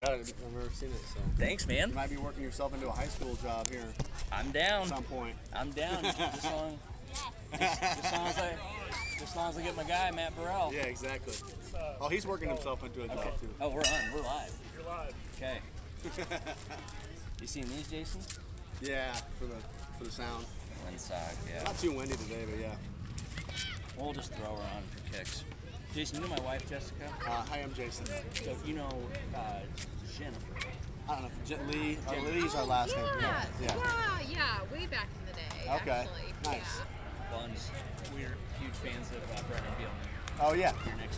I've never seen it, so. Thanks, man. You might be working yourself into a high school job here I'm down. at some point. I'm down. Just long as I get my guy, Matt Burrell. Yeah, exactly. Oh, he's working himself into a job, too. Oh, we're on. We're live. You're live. Okay. You seen these, Jason? Yeah, for the sound. Windsock, yeah. Not too windy today, but yeah. We'll just throw her on for kicks. Jason, you know my wife, Jessica? Hi, I'm Jason. So you know Jennifer. I don't know if Lee. Lee's our last name. Yeah, way back in the day. Okay, Actually. nice. Buns. We're huge fans of Brennan Beal. Oh, yeah.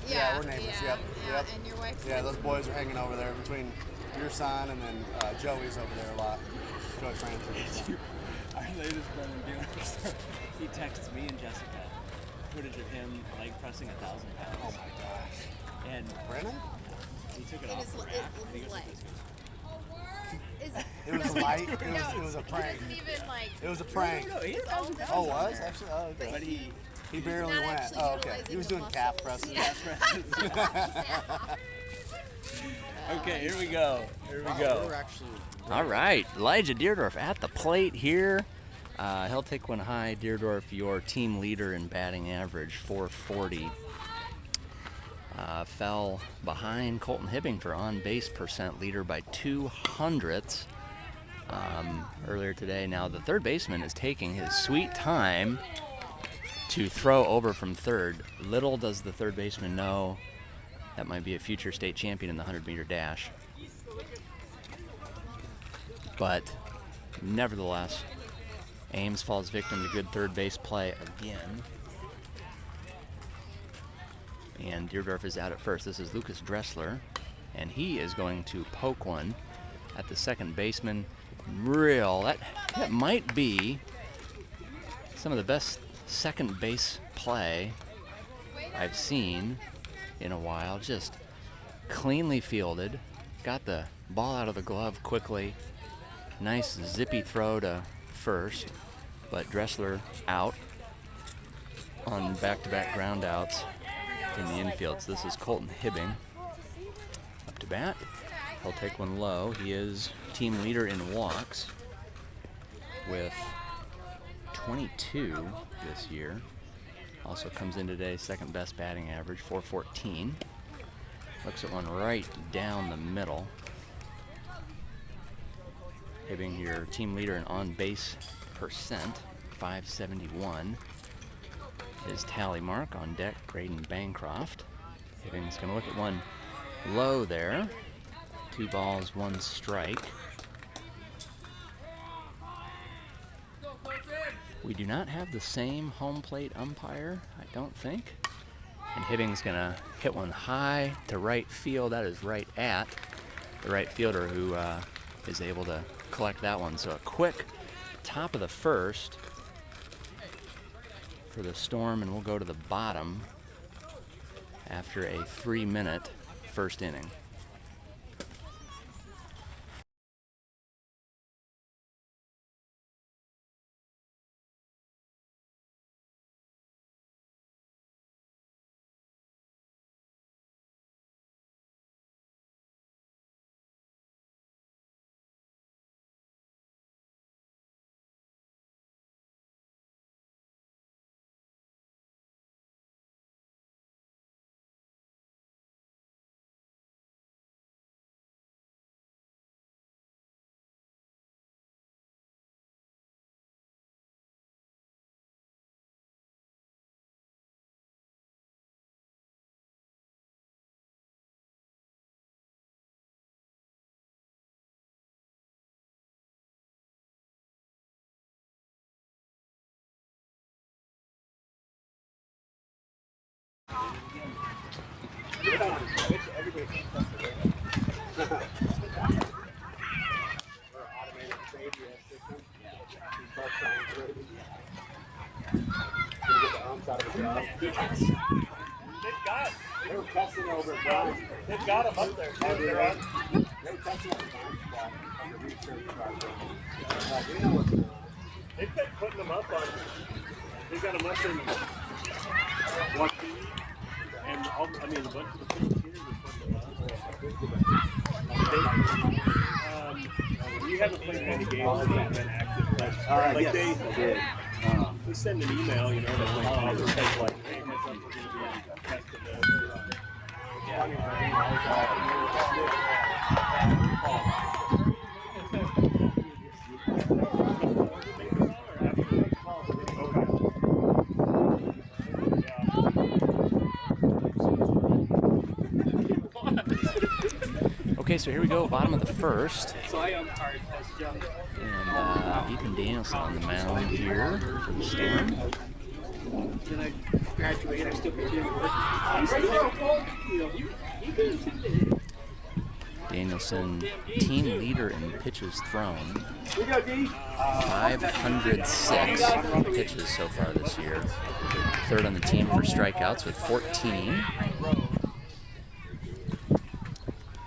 Yeah, we're neighbors. Yeah, Yep. And your wife. Yeah, those boys are hanging over there between your son and then Joey's over there a lot. Joey Francis. Our latest Brennan Beal, he texts me and Jessica footage of him leg pressing 1,000 pounds. Oh my gosh. And Brennan? he took it It off is the rack. and he goes like this. It was light. It was a prank. He doesn't even like. It was a prank. No, he had 1,000 pounds. Oh, on was? there. Actually? Oh, okay. But he He barely not went. actually Oh, okay. utilizing He was the doing calf muscles. presses. Yeah. Okay, here we go. We're actually. All right, Elijah Deerdorf at the plate here. He'll take one high. Deerdorf, your team leader in batting average, 440. Fell behind Colton Hibbing for on-base percent leader by 200ths earlier today. Now the third baseman is taking his sweet time to throw over from third. Little does the third baseman know that might be a future state champion in the 100-meter dash. But nevertheless, Ames falls victim to good third base play again. And Deerdorf is out at first. This is Lucas Dressler, and he is going to poke one at the second baseman. That might be some of the best second base play I've seen in a while. Just cleanly fielded, got the ball out of the glove quickly. Nice zippy throw to first, but Dressler out on back-to-back groundouts in the infield. So this is Colton Hibbing up to bat. He'll take one low. He is team leader in walks with 22 this year. Also comes in today second best batting average, 414. Looks at one right down the middle. Hibbing, your team leader in on-base percent, 571. His tally mark on deck, Graydon Bancroft. Hibbing's going to look at one low there. 2 balls, 1 strike. We do not have the same home plate umpire, I don't think. And Hibbing's going to hit one high to right field. That is right at the right fielder who is able to collect that one. So a quick top of the first for the Storm, and we'll go to the bottom after a 3-minute first inning. They've got him up there. They've been putting them up on. They got them up in 1 feet, and all, I mean, a bunch of the fields here was putting them up. We haven't played many games that have been active, but like they send an email, you know, that like says like, hey, heads up, we're going to be testing this. Okay, so here we go, bottom of the first. So I umpired as young. And Ethan Danielson on the mound here for the Storm. Then I graduated. I still continue to work. Danielson, team leader in pitches thrown. 506 pitches so far this year. Third on the team for strikeouts with 14.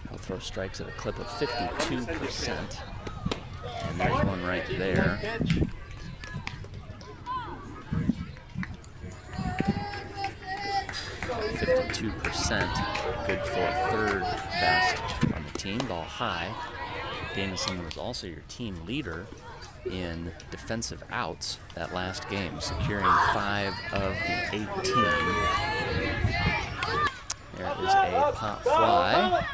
He'll throw strikes at a clip of 52%. And there's one right there. %, good for third best on the team. Ball high. Danielson was also your team leader in defensive outs that last game, securing 5 of the 18. There is a pop fly.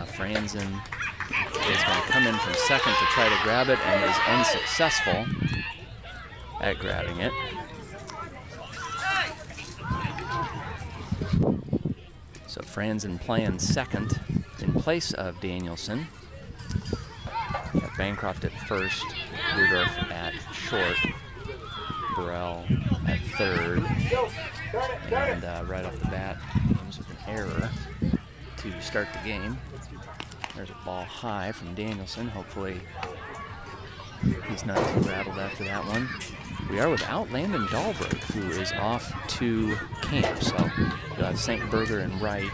Franzen is going to come in from second to try to grab it and is unsuccessful at grabbing it. So Franzen playing second in place of Danielson. Got Bancroft at first, Beardorf at short, Burrell at third, and right off the bat, James with an error to start the game. There's a ball high from Danielson. Hopefully he's not too rattled after that one. We are without Landon Dahlberg, who is off to camp. So you'll have St. Berger and Wright.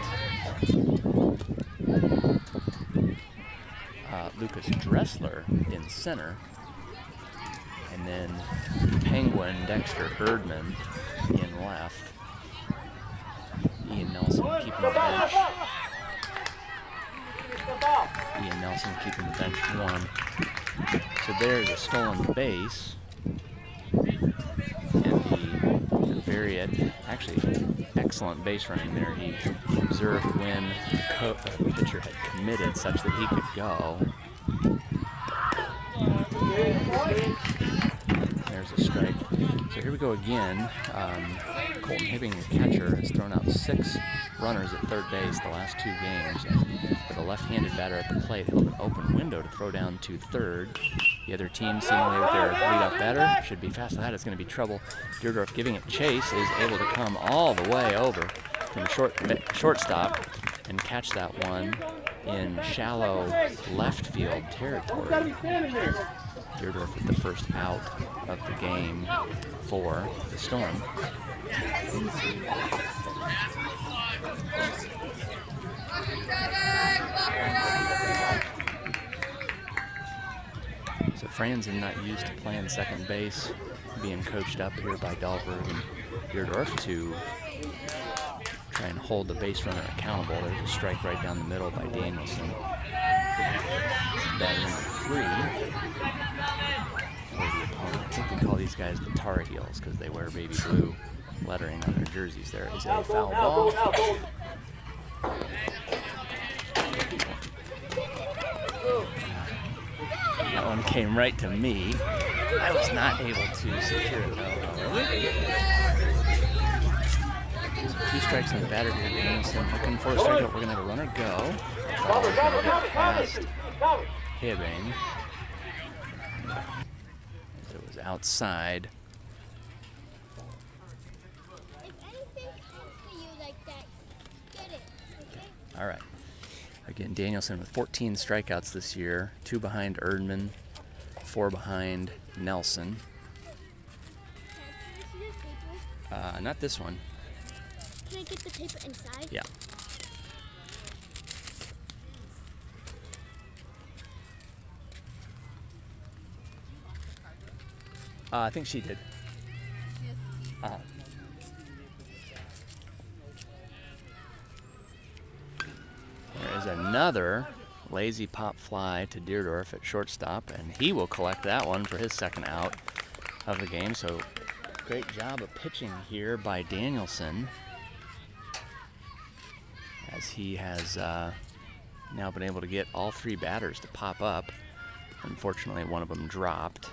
Lucas Dressler in center. And then Penguin, Dexter Erdman in left. Ian Nelson keeping the bench. Ian Nelson keeping the bench warm. So there's a stolen base. And the very, actually, excellent base running there. He observed when the pitcher had committed such that he could go. There's a strike. So here we go again. Colton Hibbing, the catcher, has thrown out 6 runners at third base the last 2 games. And with a left-handed batter at the plate, he'll have an open window to throw down to third. The other team, seemingly with their leadoff batter, should be fast. So that is going to be trouble. Deerdorf giving it chase, is able to come all the way over from the shortstop and catch that one in shallow left field territory. Deerdorf with the first out of the game for the Storm. So Franzen not used to playing second base, being coached up here by Dahlberg and Deerdorf to try and hold the base runner accountable. There's a strike right down the middle by Danielson. Batter number 3 for the opponent. I think we call these guys the Tar Heels because they wear baby blue lettering on their jerseys. There is a foul ball. That one came right to me. I was not able to secure it though, however. So 2 strikes on the batter here. Danielson looking for a strikeout. We're going to have a runner go. Ball is going to get past Hibbing. It was outside. If anything comes to you like that, get it, okay? All right. Again, Danielson with 14 strikeouts this year, 2 behind Erdman, 4 behind Nelson. Can I see this paper? Not this one. Can I get the paper inside? Yeah. I think she did. There is another Lazy pop fly to Deerdorf at shortstop, and he will collect that one for his second out of the game. So great job of pitching here by Danielson, as he has now been able to get all three batters to pop up. Unfortunately, one of them dropped.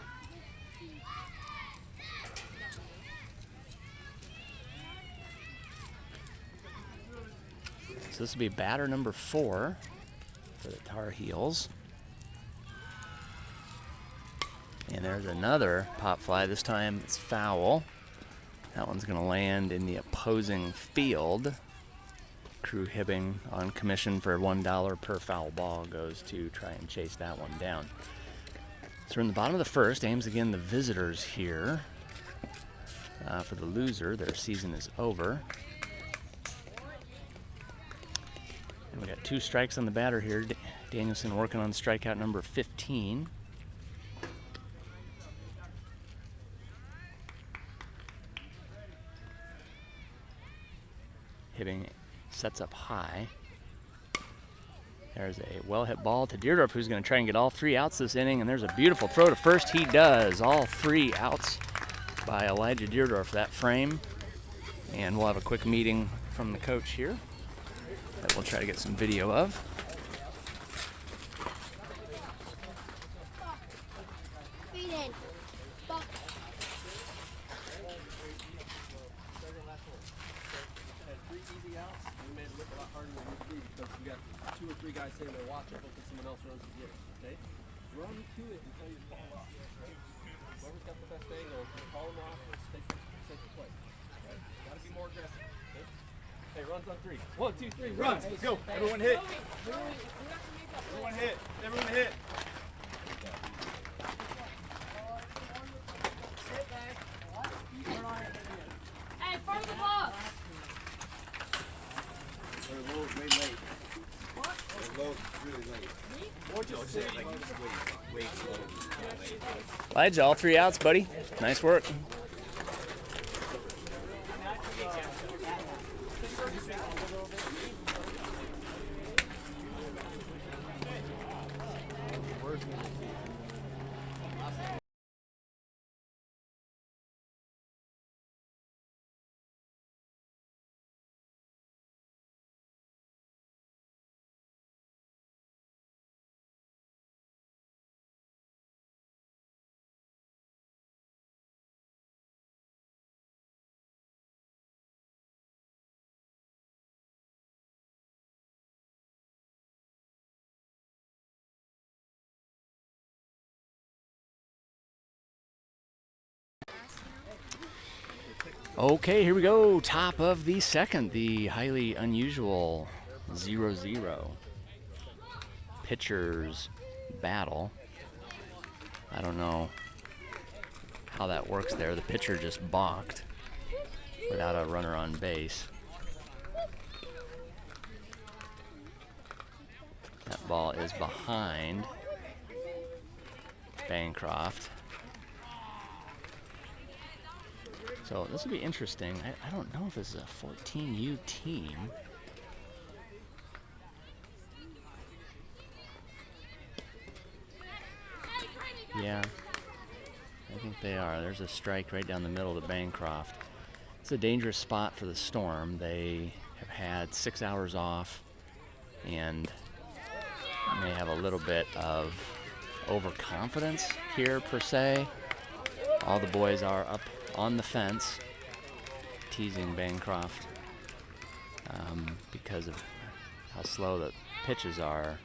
So this will be batter number 4 for the Tar Heels. And there's another pop fly. This time it's foul. That one's going to land in the opposing field. Crew Hibbing on commission for $1 per foul ball goes to try and chase that one down. So we're in the bottom of the first. Ames again the visitors here. For the loser, their season is over. And we got 2 strikes on the batter here. Danielson working on strikeout number 15. Hibbing sets up high. There's a well-hit ball to Deerdorf, who's going to try and get all 3 outs this inning, and there's a beautiful throw to first. He does. All 3 outs by Elijah Deerdorf, that frame. And we'll have a quick meeting from the coach here that we'll try to get some video of. Feet in. Buck. Had 3 easy outs, and we made it look a lot harder than we do because you got 2 or 3 guys saying they're watching, hoping someone else runs to get it. Okay? Run to it until you fall off. Right? Whoever's got the best angle, call them off and take the play. Right? Gotta be more aggressive. Okay? Hey, runs on 3. 1, 2, 3, runs. Let's go. Everyone hit. Everyone hit. Everyone hit. Hey, front of the ball. Elijah, all 3 outs, buddy. Nice work. Okay, here we go. Top of the second, the highly unusual 0-0 pitchers battle. I don't know how that works there. The pitcher just balked without a runner on base. That ball is behind Bancroft. So this will be interesting. I don't know if this is a 14U team. Yeah, I think they are. There's a strike right down the middle to Bancroft. It's a dangerous spot for the Storm. They have had 6 hours off and may have a little bit of overconfidence here per se. All the boys are up on the fence, teasing Bancroft because of how slow the pitches are.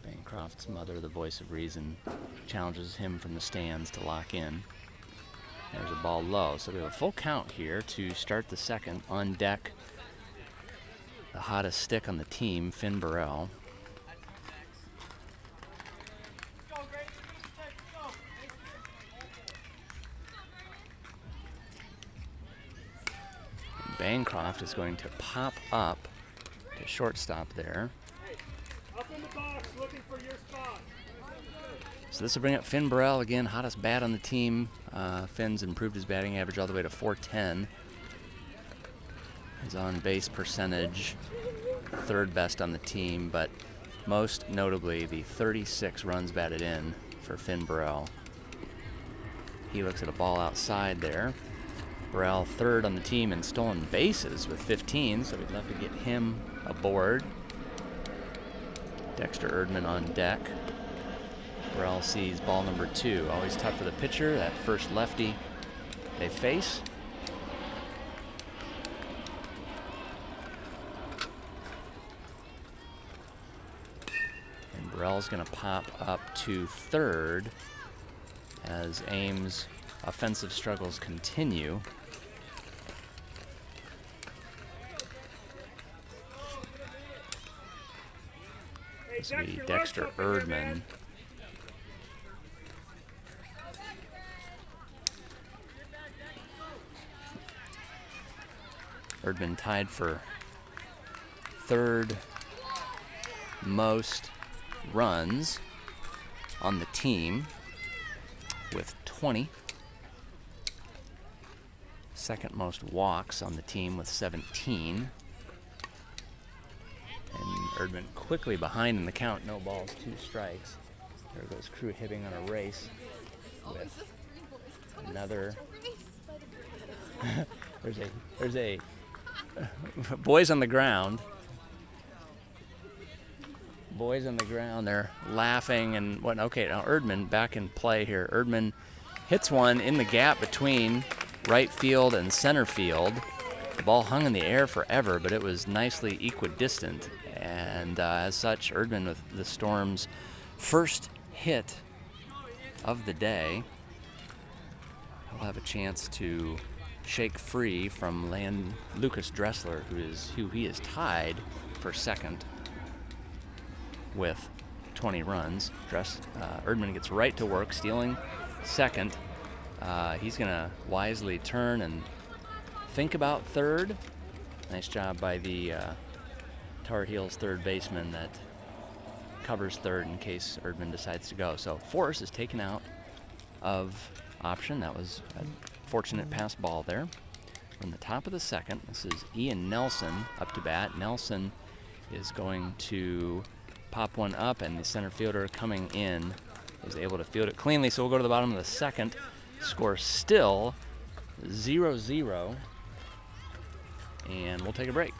Bancroft's mother, the voice of reason, challenges him from the stands to lock in. There's a ball low, so we have a full count here to start the second. On deck, the hottest stick on the team, Finn Burrell. Bancroft is going to pop up to shortstop there. Up in the box, looking for your spot. So this will bring up Finn Burrell again, hottest bat on the team. Finn's improved his batting average all the way to .410. His on base percentage, third best on the team, but most notably the 36 runs batted in for Finn Burrell. He looks at a ball outside there. Burrell third on the team in stolen bases with 15, so we'd love to get him aboard. Dexter Erdman on deck. Burrell sees ball number 2. Always tough for the pitcher, that first lefty they face. And Burrell's going to pop up to third as Ames' offensive struggles continue. This will be Dexter Erdman. Erdman tied for third most runs on the team with 20. Second most walks on the team with 17. And Erdman quickly behind in the count. No balls, 2 strikes. There goes Crew Hibbing on a race with another. there's a boys on the ground. Boys on the ground, they're laughing and what. Okay, now Erdman back in play here. Erdman hits one in the gap between right field and center field. The ball hung in the air forever, but it was nicely equidistant. And as such, Erdman with the Storm's first hit of the day. He'll have a chance to shake free from Lucas Dressler, who he is tied for second with 20 runs. Erdman gets right to work, stealing second. He's going to wisely turn and think about third. Nice job by the Tar Heels third baseman that covers third in case Erdman decides to go. So Forrest is taken out of option. That was a fortunate pass ball there. From the top of the second, this is Ian Nelson up to bat. Nelson is going to pop one up, and the center fielder coming in is able to field it cleanly. So we'll go to the bottom of the second. Score still 0-0, and we'll take a break.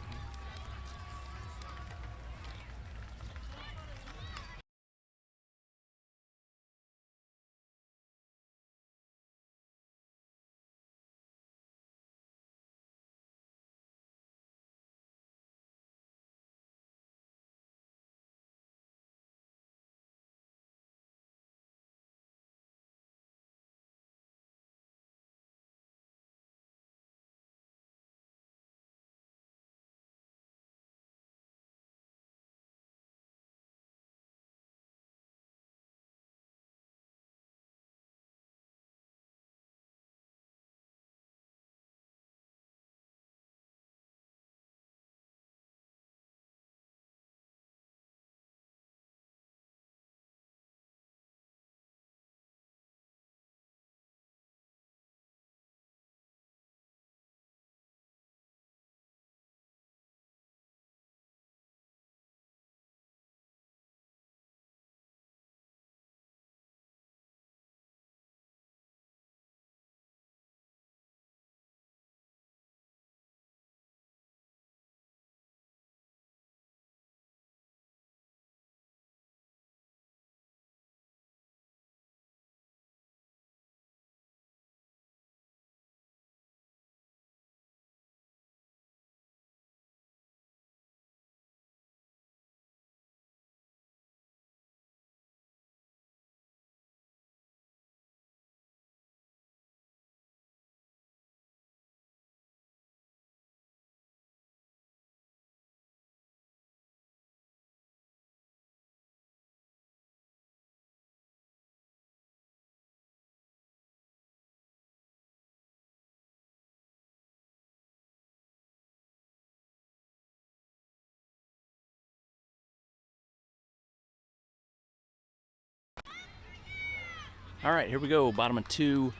All right, here we go. Bottom of 2.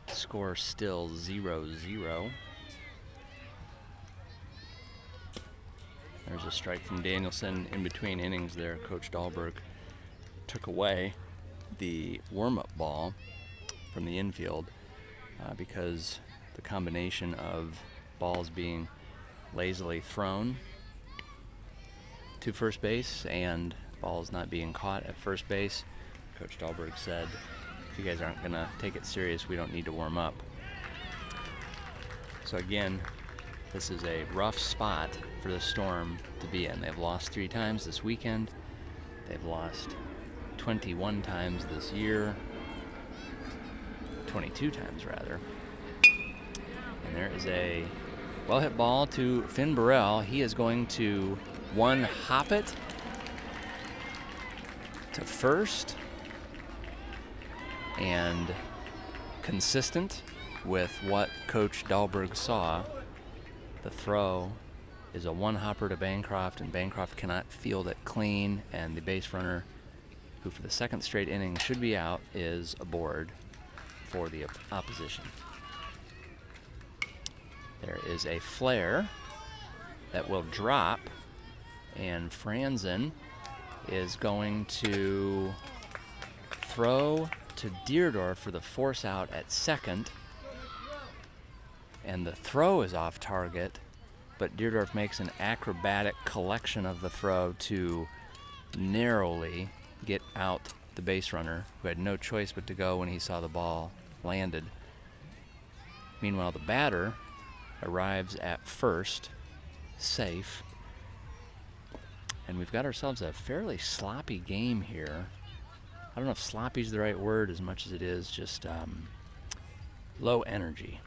Score still 0-0. There's a strike from Danielson in between innings there. Coach Dahlberg took away the warm-up ball from the infield because the combination of balls being lazily thrown to first base and balls not being caught at first base, Coach Dahlberg said, if you guys aren't going to take it serious, we don't need to warm up. So again, this is a rough spot for the Storm to be in. They've lost 3 times this weekend. They've lost 21 times this year. 22 times, rather. And there is a well-hit ball to Finn Burrell. He is going to hop it to first, and consistent with what Coach Dahlberg saw, the throw is a one-hopper to Bancroft, and Bancroft cannot field it clean, and the base runner, who for the second straight inning should be out, is aboard for the opposition. There is a flare that will drop, and Franzen is going to throw to Deerdorf for the force out at second, and the throw is off target, but Deerdorf makes an acrobatic collection of the throw to narrowly get out the base runner, who had no choice but to go when he saw the ball landed. Meanwhile, the batter arrives at first, safe, and we've got ourselves a fairly sloppy game here. I don't know if sloppy is the right word as much as it is just low energy.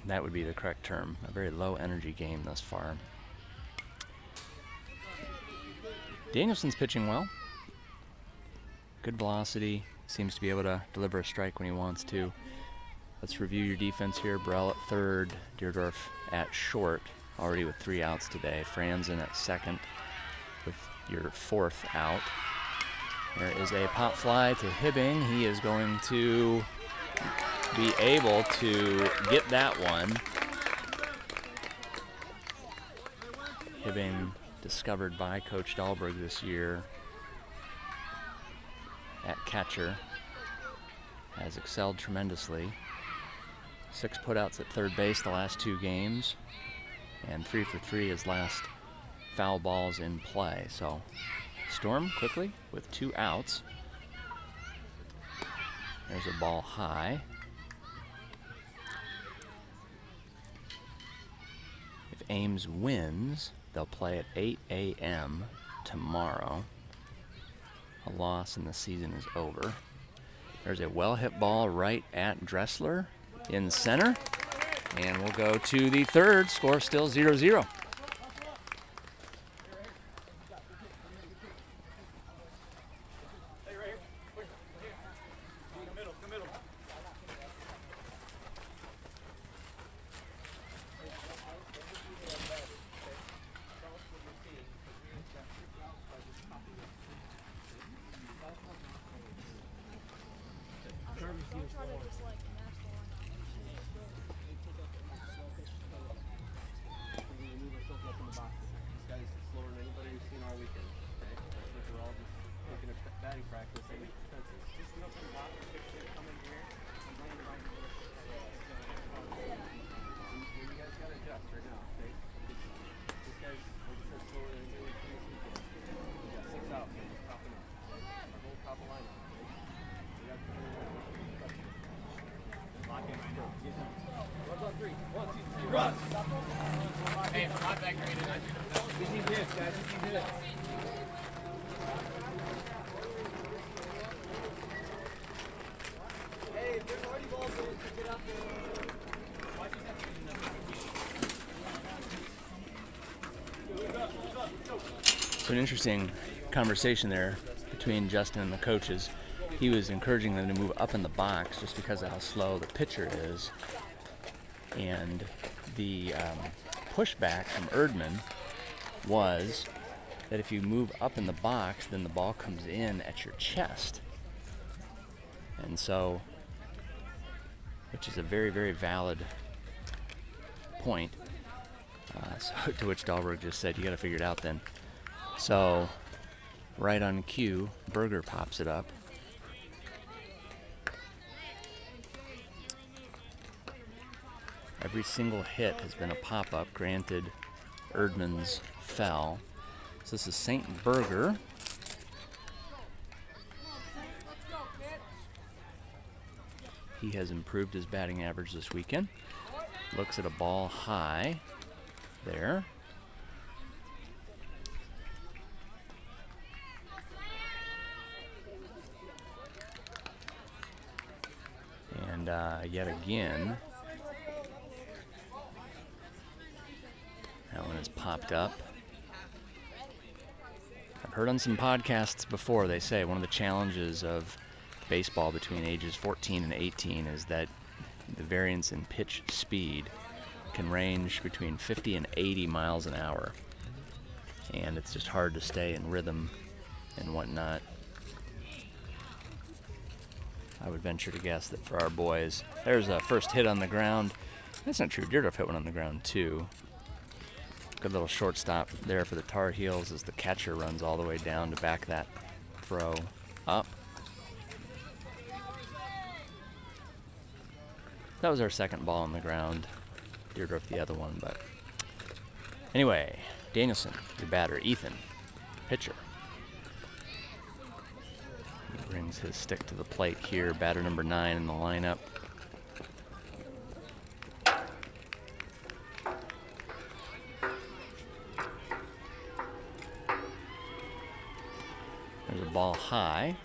That would be the correct term. A very low energy game thus far. Danielson's pitching well. Good velocity. Seems to be able to deliver a strike when he wants to. Let's review your defense here. Burrell at third. Deerdorf at short. Already with 3 outs today. Franzen at second with your 4th out. There is a pop fly to Hibbing. He is going to be able to get that one. Hibbing, discovered by Coach Dahlberg this year at catcher, has excelled tremendously. 6 putouts at third base the last 2 games, and 3 for 3 his last foul balls in play. So Storm quickly with 2 outs. There's a ball high. If Ames wins, they'll play at 8 a.m. tomorrow. A loss and the season is over. There's a well-hit ball right at Dressler in center. And we'll go to the third. Score still 0-0. So an interesting conversation there between Justin and the coaches. He was encouraging them to move up in the box just because of how slow the pitcher is. And the pushback from Erdman was that if you move up in the box, then the ball comes in at your chest. And so, which is a very, very valid point. So to which Dahlberg just said, "You got to figure it out then." So right on cue, Berger pops it up. Every single hit has been a pop-up. Granted, Erdman's fell. So this is St. Berger. He has improved his batting average this weekend. Looks at a ball high there. And yet again, that one has popped up. I've heard on some podcasts before, they say one of the challenges of baseball between ages 14 and 18 is that the variance in pitch speed can range between 50 and 80 miles an hour. And it's just hard to stay in rhythm and whatnot. I would venture to guess that for our boys, there's a first hit on the ground. That's not true. Deerdorf hit one on the ground too. Good little shortstop there for the Tar Heels as the catcher runs all the way down to back that throw up. That was our second ball on the ground. Deerdorf the other one, but anyway, Danielson, your batter. Ethan, pitcher. He brings his stick to the plate here. Batter number 9 in the lineup. There's a ball high.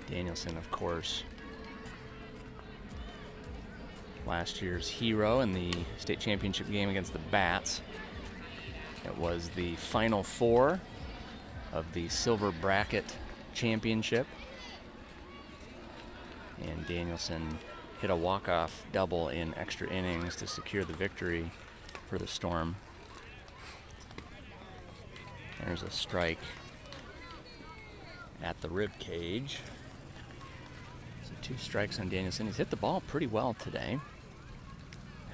Danielson, of course, last year's hero in the state championship game against the Bats. It was the Final Four of the Silver Bracket Championship. And Danielson hit a walk-off double in extra innings to secure the victory for the Storm. There's a strike at the rib cage. So 2 strikes on Danielson. He's hit the ball pretty well today.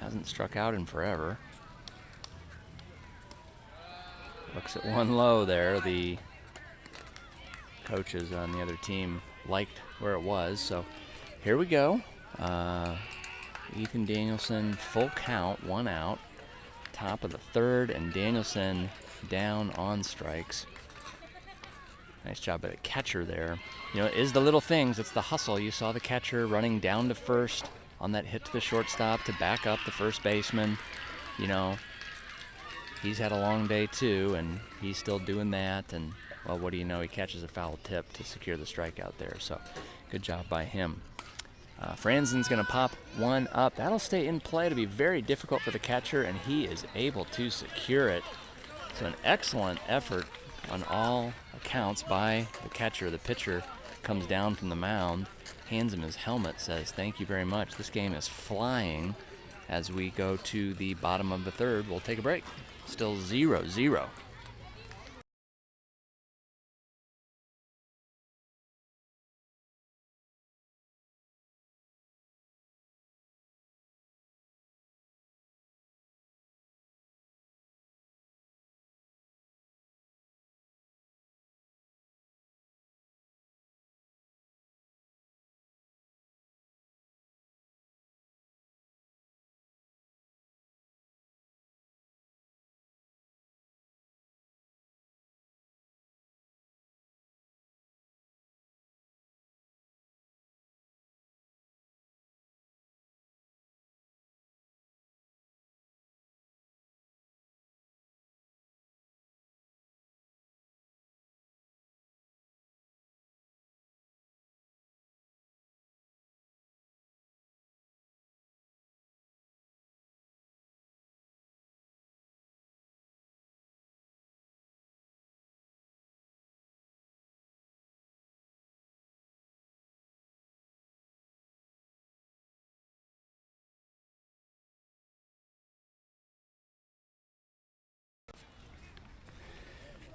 Hasn't struck out in forever. Looks at one low there. The coaches on the other team liked where it was. So here we go. Ethan Danielson, full count, 1 out. Top of the 3rd, and Danielson down on strikes. Nice job by the catcher there. You know, it is the little things. It's the hustle. You saw the catcher running down to first on that hit to the shortstop to back up the first baseman. You know, he's had a long day too, and he's still doing that. And, well, what do you know? He catches a foul tip to secure the strikeout there. So, good job by him. Franzen's going to pop one up. That'll stay in play to be very difficult for the catcher, and he is able to secure it. So, an excellent effort on all accounts by the catcher. The pitcher comes down from the mound, hands him his helmet, says, "Thank you very much." This game is flying as we go to the bottom of the 3rd. We'll take a break. Still 0-0.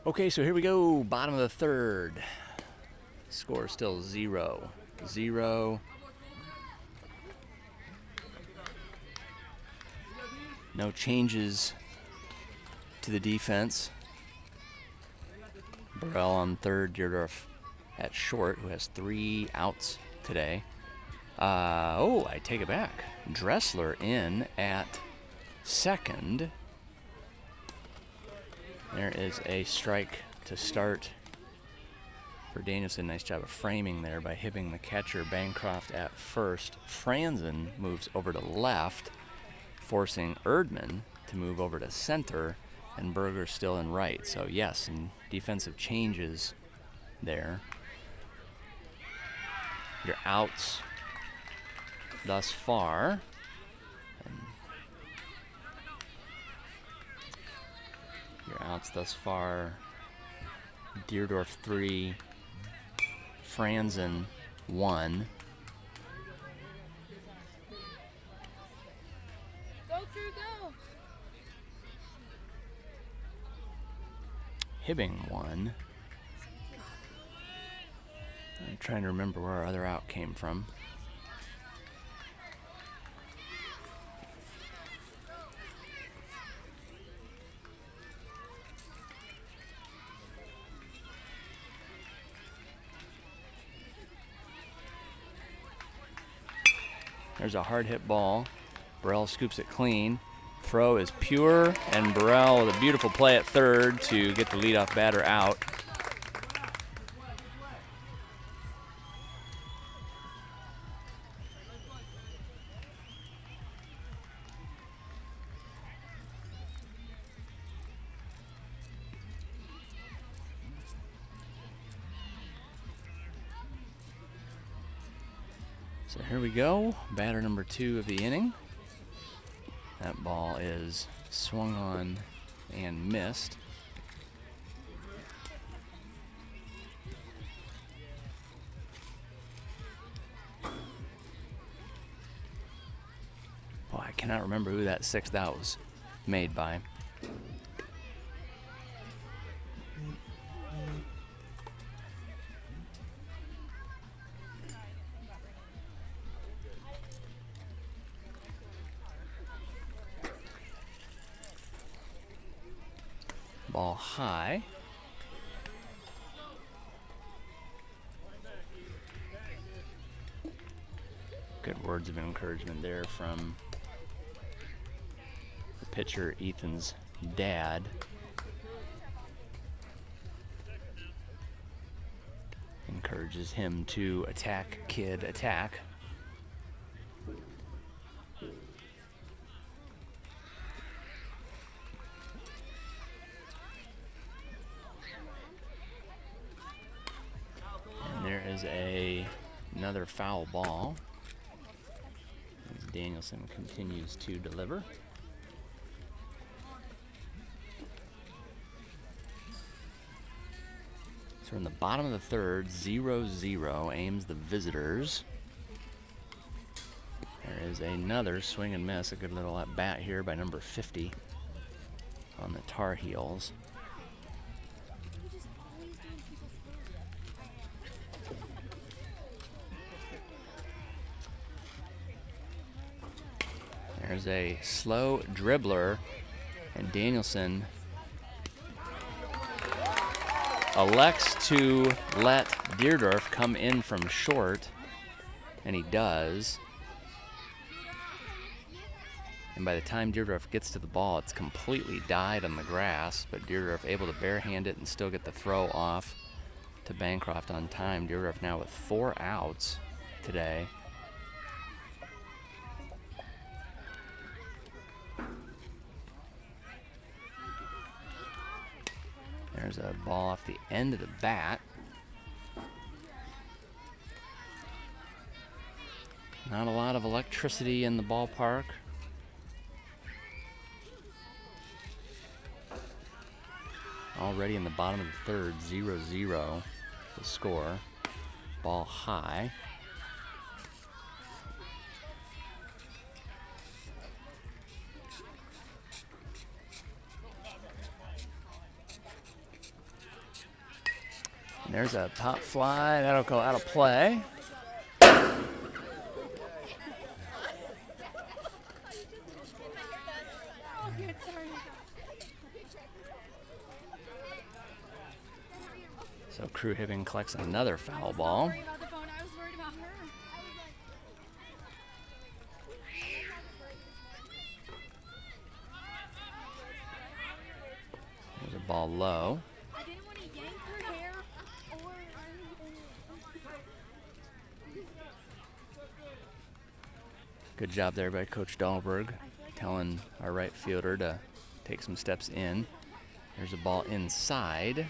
Okay, so here we go. Bottom of the 3rd. Score still 0-0. No changes to the defense. Burrell on third, Deerdorf at short, who has 3 outs today. I take it back. Dressler in at second. There is a strike to start for Danielson. Nice job of framing there by hitting the catcher. Bancroft at first. Franzen moves over to left, forcing Erdman to move over to center, and Berger still in right. So yes, some defensive changes there. Your outs thus far. Deerdorf 3, Franzen 1. Go, Drew, go. Hibbing 1. I'm trying to remember where our other out came from. There's a hard hit ball. Burrell scoops it clean. Throw is pure, and Burrell with a beautiful play at third to get the leadoff batter out. So here we go, batter number 2 of the inning. That ball is swung on and missed. Oh, I cannot remember who that 6th out was made by. Ball high. Good words of encouragement there from the pitcher, Ethan's dad. Encourages him to attack, kid, attack. Another foul ball as Danielson continues to deliver. So in the bottom of the third, 0-0, Ames the visitors. There is another swing and miss, a good little at bat here by number 50 on the Tar Heels. There's a slow dribbler, and Danielson elects to let Deerdorf come in from short, and he does. And by the time Deerdorf gets to the ball, it's completely died on the grass, but Deerdorf able to barehand it and still get the throw off to Bancroft on time. Deerdorf now with 4 outs today. There's a ball off the end of the bat. Not a lot of electricity in the ballpark. Already in the bottom of the third, 0-0 the score. Ball high. And there's a pop fly. That'll go out of play. So Crew Hibbing collects another foul ball. Worried about the phone. I was worried about her. There's a ball low. I didn't want to yank her hair or Good job there by Coach Dahlberg, telling our right fielder to take some steps in. There's a ball inside.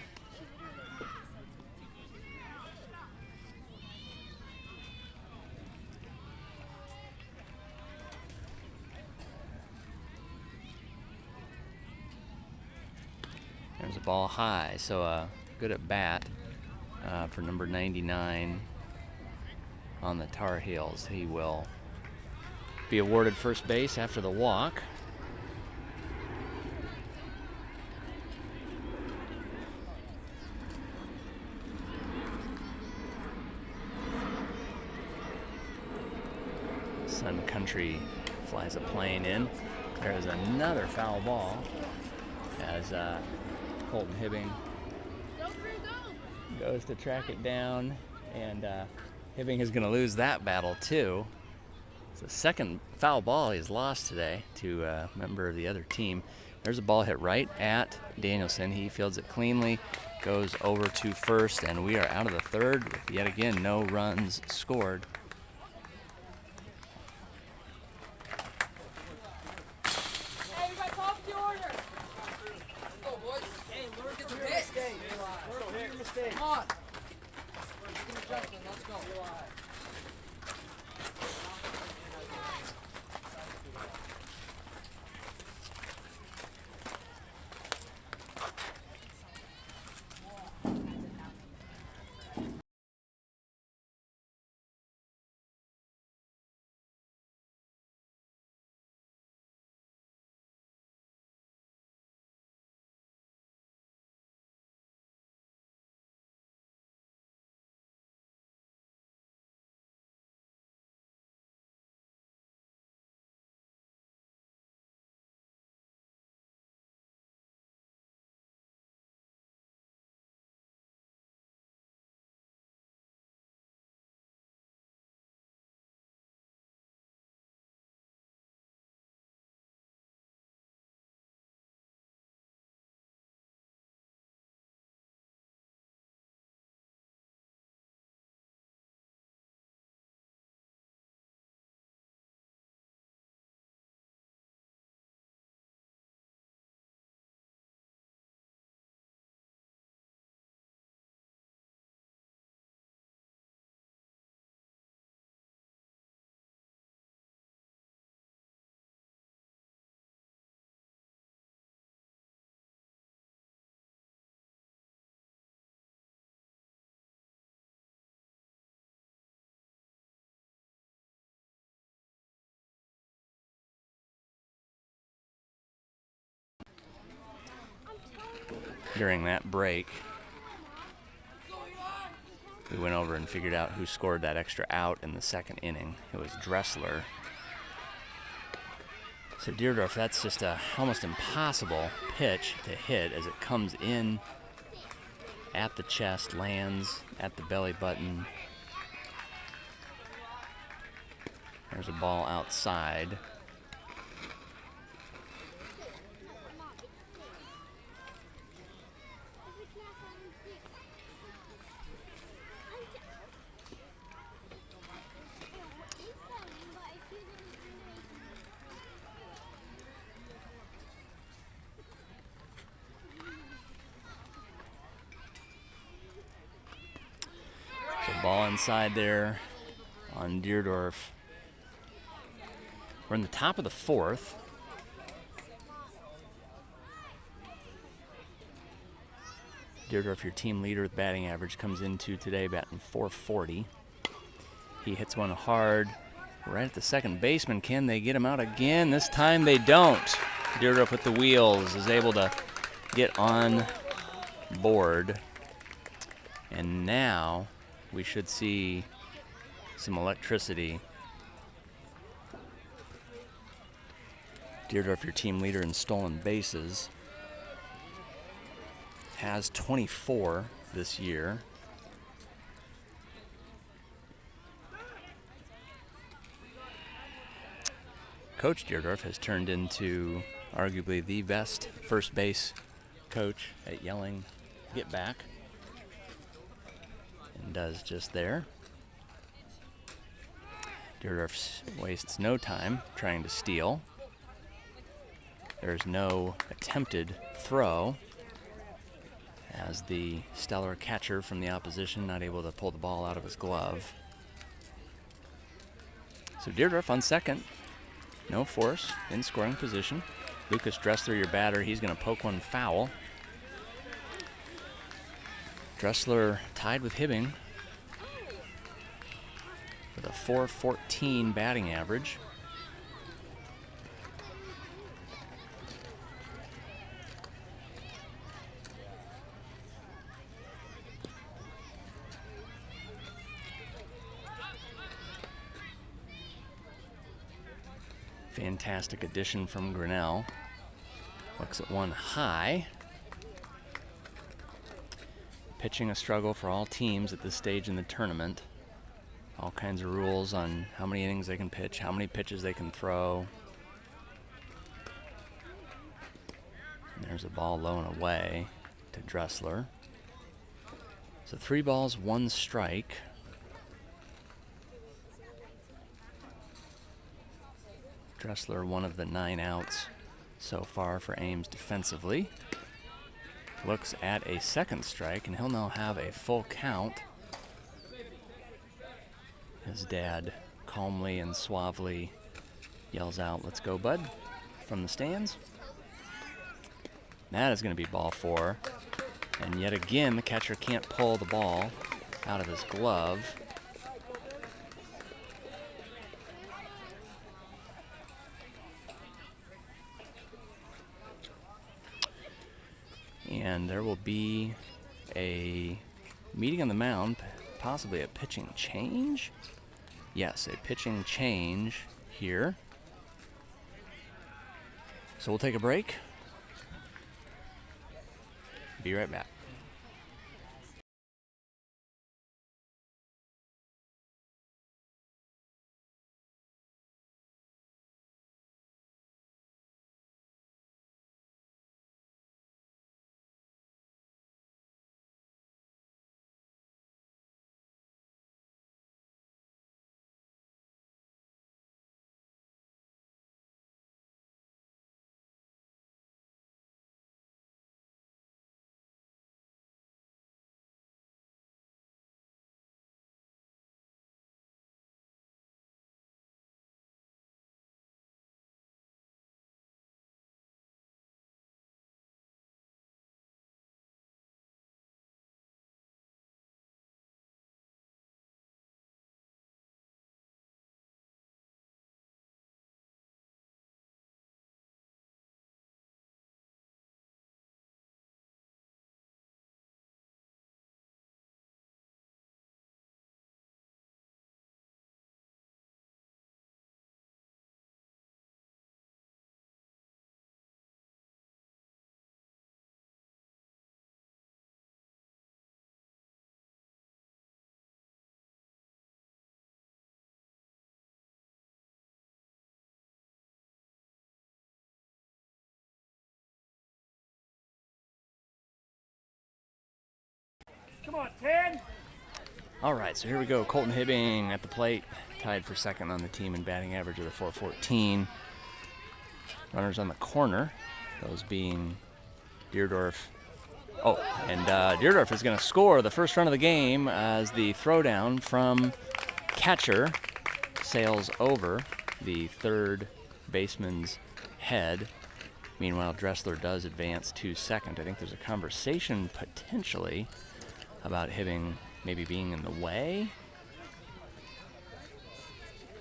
There's a ball high, so good at bat for number 99 on the Tar Heels. He will be awarded first base after the walk. Sun Country flies a plane in. There's another foul ball as Colton Hibbing go through, go. goes to track it down, and Hibbing is going to lose that battle too. It's the second foul ball he's lost today to a member of the other team. There's a ball hit right at Danielson. He fields it cleanly, goes over to first, and we are out of the third with yet again no runs scored. Hey, you guys off the order. Go, boys. Hey, learn to get mistake. Learn your mistake. Come on. Make an adjustment. Let's go. During that break, we went over and figured out who scored that extra out in the second inning. It was Dressler. So Deerdorf, that's just a almost impossible pitch to hit as it comes in at the chest, lands at the belly button. There's a ball outside. So ball inside there on Deerdorf. We're in the top of the fourth. Deerdorf, your team leader with batting average, comes into today batting .440. He hits one hard right at the second baseman. Can they get him out again? This time they don't. Deerdorf with the wheels is able to get on board. And now we should see some electricity. Deerdorf, your team leader in stolen bases, has 24 this year. Coach Deerdorf has turned into arguably the best first base coach at yelling, "Get back," and does just there. Deerdorf wastes no time trying to steal. There's no attempted throw, as the stellar catcher from the opposition not able to pull the ball out of his glove. So Deerdorf on second. No force in scoring position. Lucas Dressler, your batter, he's going to poke one foul. Dressler tied with Hibbing with a .414 batting average. Fantastic addition from Grinnell. Looks at one high. Pitching a struggle for all teams at this stage in the tournament. All kinds of rules on how many innings they can pitch, how many pitches they can throw. And there's a ball low and away to Dressler. So 3 balls, 1 strike. Dressler, one of the 9 outs so far for Ames defensively. Looks at a second strike, and he'll now have a full count. His dad calmly and suavely yells out, "Let's go, bud," from the stands. That is going to be ball 4. And yet again, the catcher can't pull the ball out of his glove. And there will be a meeting on the mound, possibly a pitching change. Yes, a pitching change here. So we'll take a break. Be right back. Come on, 10. All right, so here we go. Colton Hibbing at the plate, tied for second on the team in batting average with a .414. Runners on the corner, those being Deerdorf. Oh, and Deerdorf is going to score the first run of the game as the throwdown from catcher sails over the third baseman's head. Meanwhile, Dressler does advance to second. I think there's a conversation potentially about Hibbing maybe being in the way.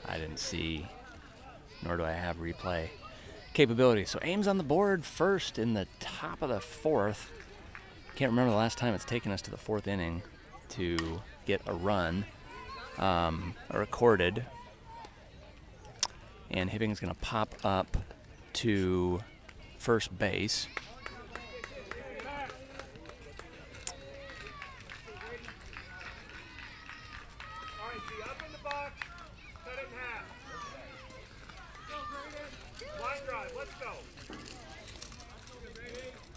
I didn't see, nor do I have replay capability. So Ames on the board first in the top of the 4th. Can't remember the last time it's taken us to the 4th inning to get a run recorded. And Hibbing's going to pop up to first base.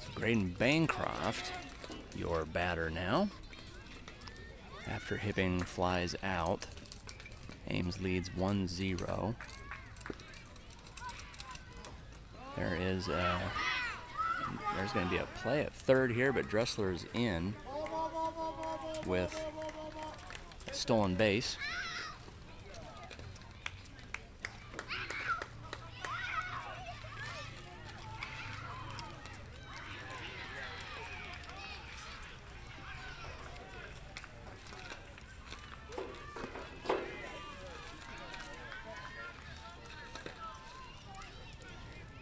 So Graydon Bancroft, your batter now. After Hibbing flies out, Ames leads 1-0. There's going to be a play at third here, but Dressler's in with a stolen base.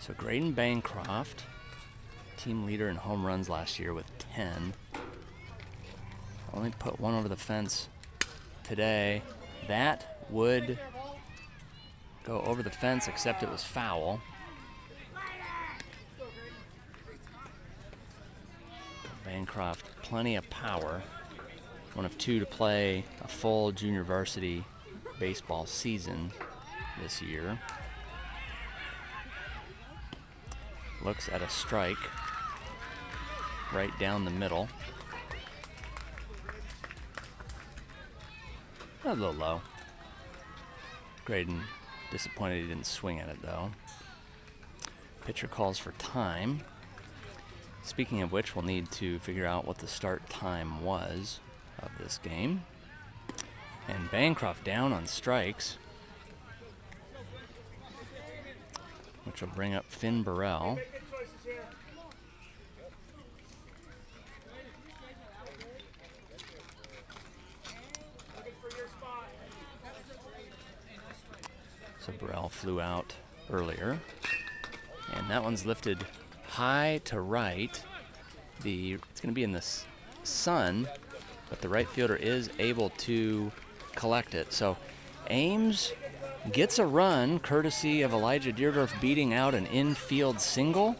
So Graydon Bancroft, team leader in home runs last year with 10. Only put one over the fence today. That would go over the fence, except it was foul. Bancroft, plenty of power. One of two to play a full junior varsity baseball season this year. Looks at a strike right down the middle. A little low. Graydon disappointed he didn't swing at it though. Pitcher calls for time. Speaking of which, we'll need to figure out what the start time was of this game. And Bancroft down on strikes, which will bring up Finn Burrell. So Burrell flew out earlier. And that one's lifted high to right. It's going to be in the sun, but the right fielder is able to collect it. So Ames gets a run courtesy of Elijah Deerdorf beating out an infield single,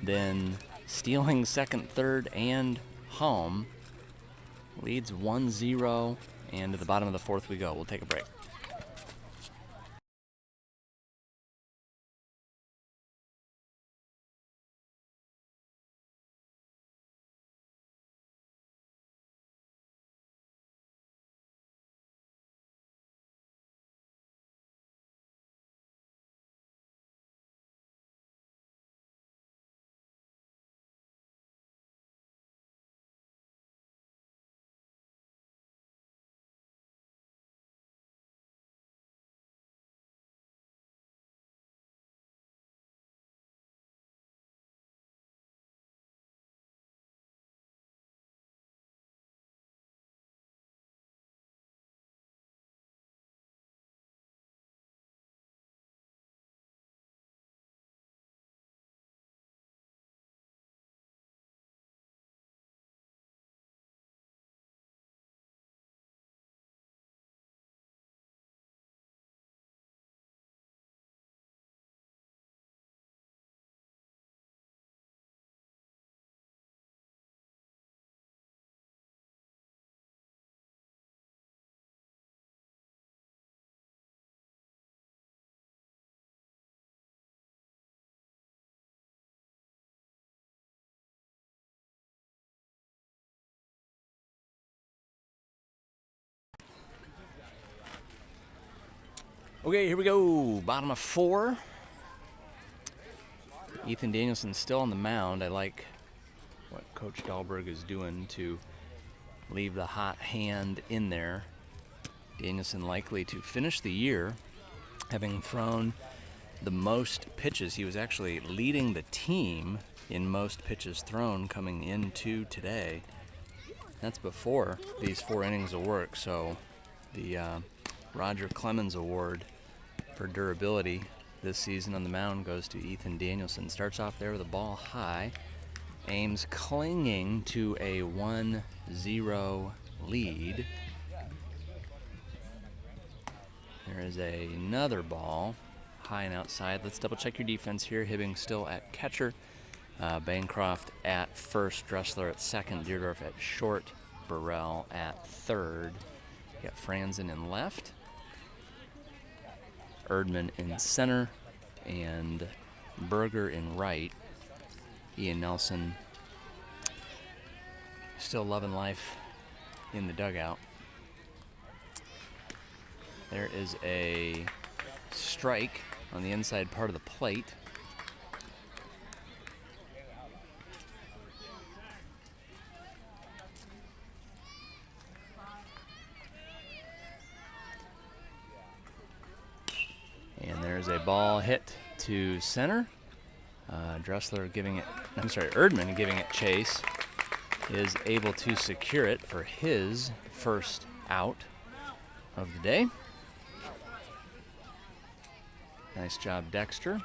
then stealing second, third, and home. Leads 1-0, and to the bottom of the fourth we go. We'll take a break. Okay, here we go. Bottom of four. Ethan Danielson still on the mound. I like what Coach Dahlberg is doing to leave the hot hand in there. Danielson likely to finish the year having thrown the most pitches. He was actually leading the team in most pitches thrown coming into today. That's before these 4 innings of work. So the Roger Clemens Award for durability this season on the mound goes to Ethan Danielson. Starts off there with a ball high. Ames clinging to a 1-0 lead. There is another ball high and outside. Let's double check your defense here. Hibbing still at catcher. Bancroft at first. Dressler at second. Deerdorf at short. Burrell at third. You got Franzen in left. Erdman in center. and Berger in right. Ian Nelson still loving life in the dugout. There is a strike on the inside part of the plate. And there's a ball hit to center. Erdman giving it chase, is able to secure it for his first out of the day. Nice job, Dexter.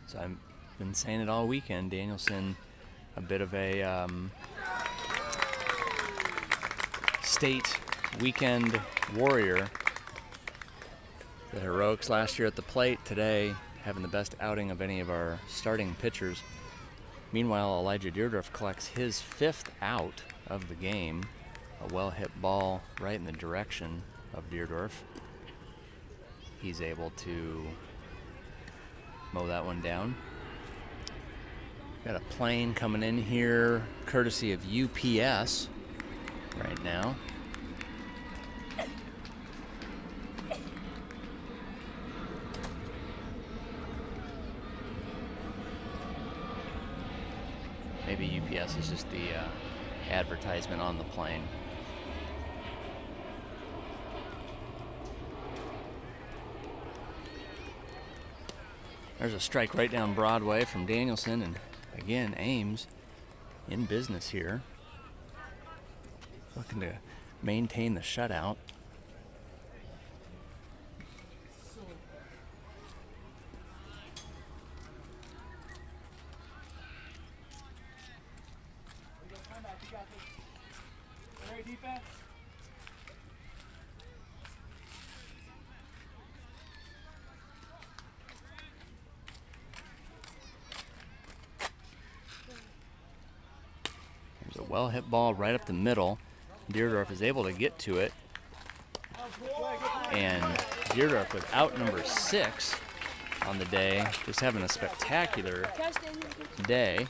So I've been saying it all weekend. Danielson, a bit of a state weekend warrior. The heroics last year at the plate, today having the best outing of any of our starting pitchers. Meanwhile, Elijah Deardorff collects his 5th out of the game. A well-hit ball right in the direction of Deardorff. He's able to mow that one down. Got a plane coming in here, courtesy of UPS right now. Maybe UPS is just the advertisement on the plane. There's a strike right down Broadway from Danielson, and again, Ames in business here. Looking to maintain the shutout. There's a well-hit ball right up the middle. Deardorff is able to get to it. And Deardorff with out number 6 on the day, just having a spectacular day.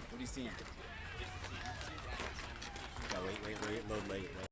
What are you seeing? Yeah, wait, load late. Right?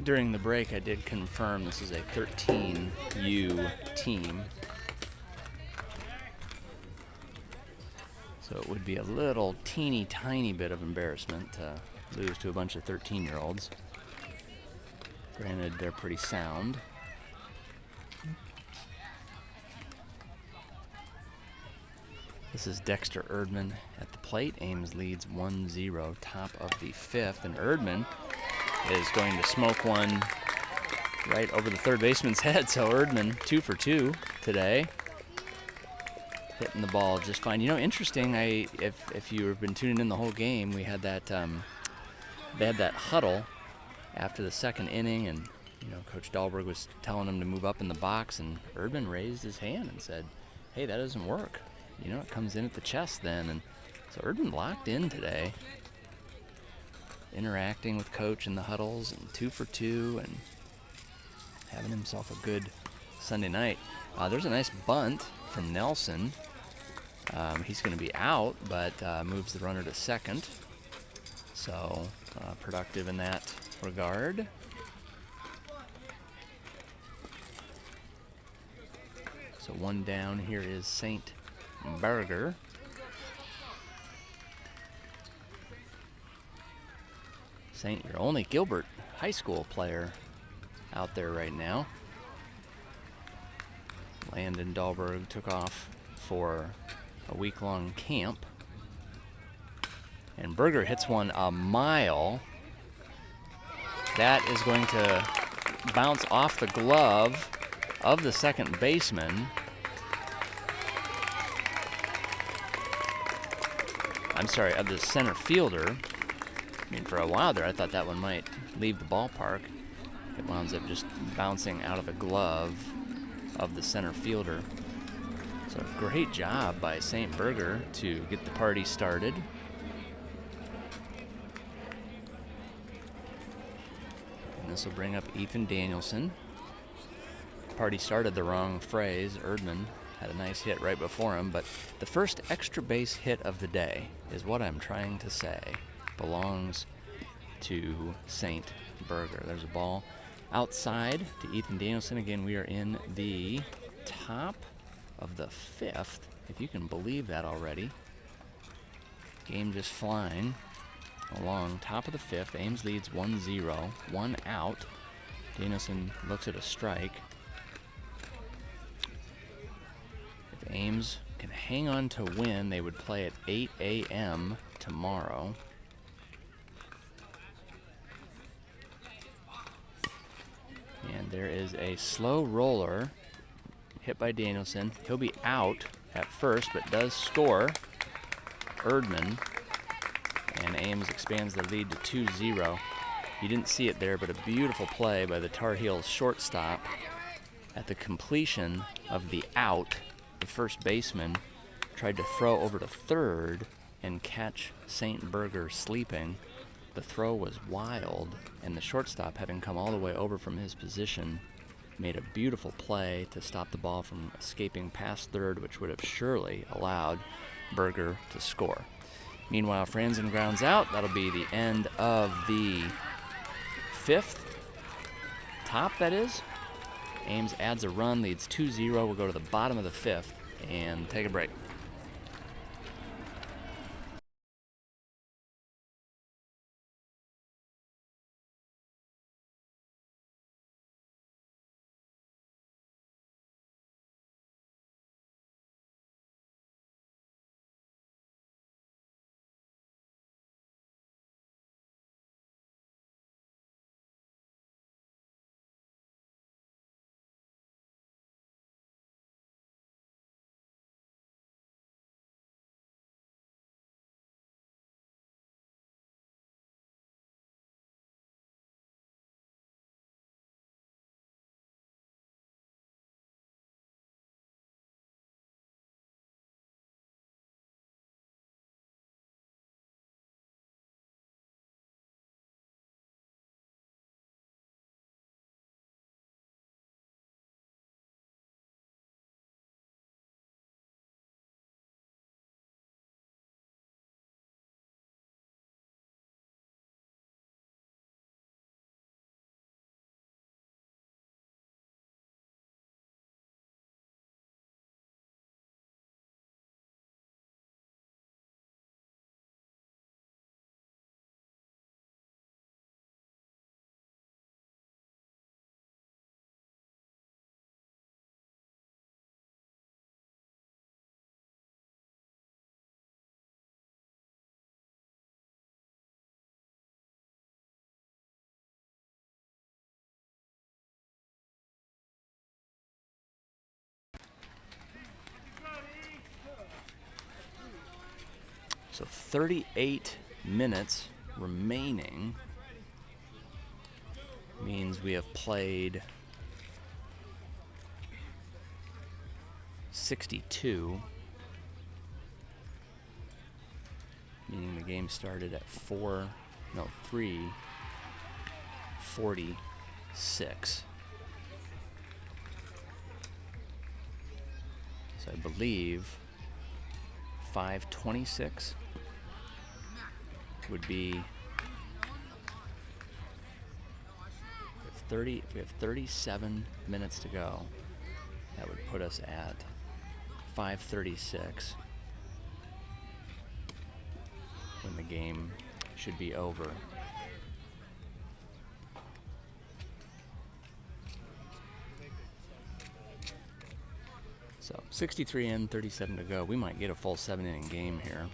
During the break, I did confirm this is a 13U team. So it would be a little teeny tiny bit of embarrassment to lose to a bunch of 13-year-olds. Granted, they're pretty sound. This is Dexter Erdman at the plate. Ames leads 1-0, top of the 5th, and Erdman is going to smoke one right over the third baseman's head. So Erdman 2 for 2 today, hitting the ball just fine. You know, interesting. If you've been tuning in the whole game, we had that they had that huddle after the second inning, and you know, Coach Dahlberg was telling him to move up in the box, and Erdman raised his hand and said, "Hey, that doesn't work. You know, it comes in at the chest then." And so Erdman locked in today, interacting with Coach in the huddles, and 2 for 2, and having himself a good Sunday night. There's a nice bunt from Nelson. He's going to be out, but moves the runner to second. So productive in that regard. So one down. Here is St. Berger. St., your only Gilbert High School player out there right now. Landon Dahlberg took off for a week-long camp. And Berger hits one a mile. That is going to bounce off the glove of the second baseman. I'm sorry, of the center fielder. I mean, for a while there, I thought that one might leave the ballpark. It winds up just bouncing out of the glove of the center fielder. So great job by St. Berger to get the party started. And this will bring up Ethan Danielson. Party started the wrong phrase. Erdman had a nice hit right before him, but the first extra base hit of the day is what I'm trying to say belongs to St. Berger. There's a ball outside to Ethan Danielson. Again, we are in the top of the 5th, if you can believe that already. Game just flying along. Top of the 5th. Ames leads 1-0, 1 out. Danielson looks at a strike. If Ames can hang on to win, they would play at 8 a.m. tomorrow. And there is a slow roller hit by Danielson. He'll be out at first, but does score Erdman. And Ames expands their lead to 2-0. You didn't see it there, but a beautiful play by the Tar Heels shortstop. At the completion of the out, the first baseman tried to throw over to third and catch St. Berger sleeping. The throw was wild, and the shortstop, having come all the way over from his position, made a beautiful play to stop the ball from escaping past third, which would have surely allowed Berger to score. Meanwhile, Franzen grounds out. That'll be the end of the 5th. Top, that is. Ames adds a run, leads 2-0. We'll go to the bottom of the 5th and take a break. So 38 minutes remaining means we have played 62, meaning the game started at 3:46. So I believe 5:26 would be we have 37 minutes to go. That would put us at 5:36 when the game should be over. So 63 in, 37 to go. We might get a full 7-inning game here.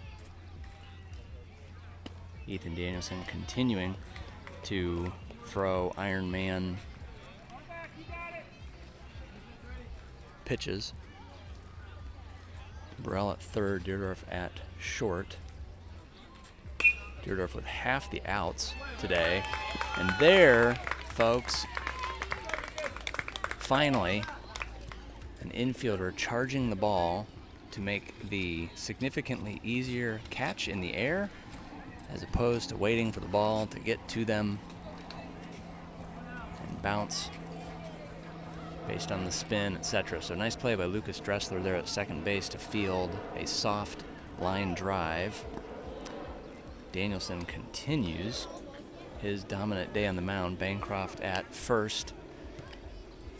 Ethan Danielson continuing to throw Iron Man pitches. Burrell at third, Deerdorf at short. Deerdorf with half the outs today. And there, folks, finally, an infielder charging the ball to make the significantly easier catch in the air as opposed to waiting for the ball to get to them and bounce based on the spin, etc. So nice play by Lucas Dressler there at second base to field a soft line drive. Danielson continues his dominant day on the mound. Bancroft at first,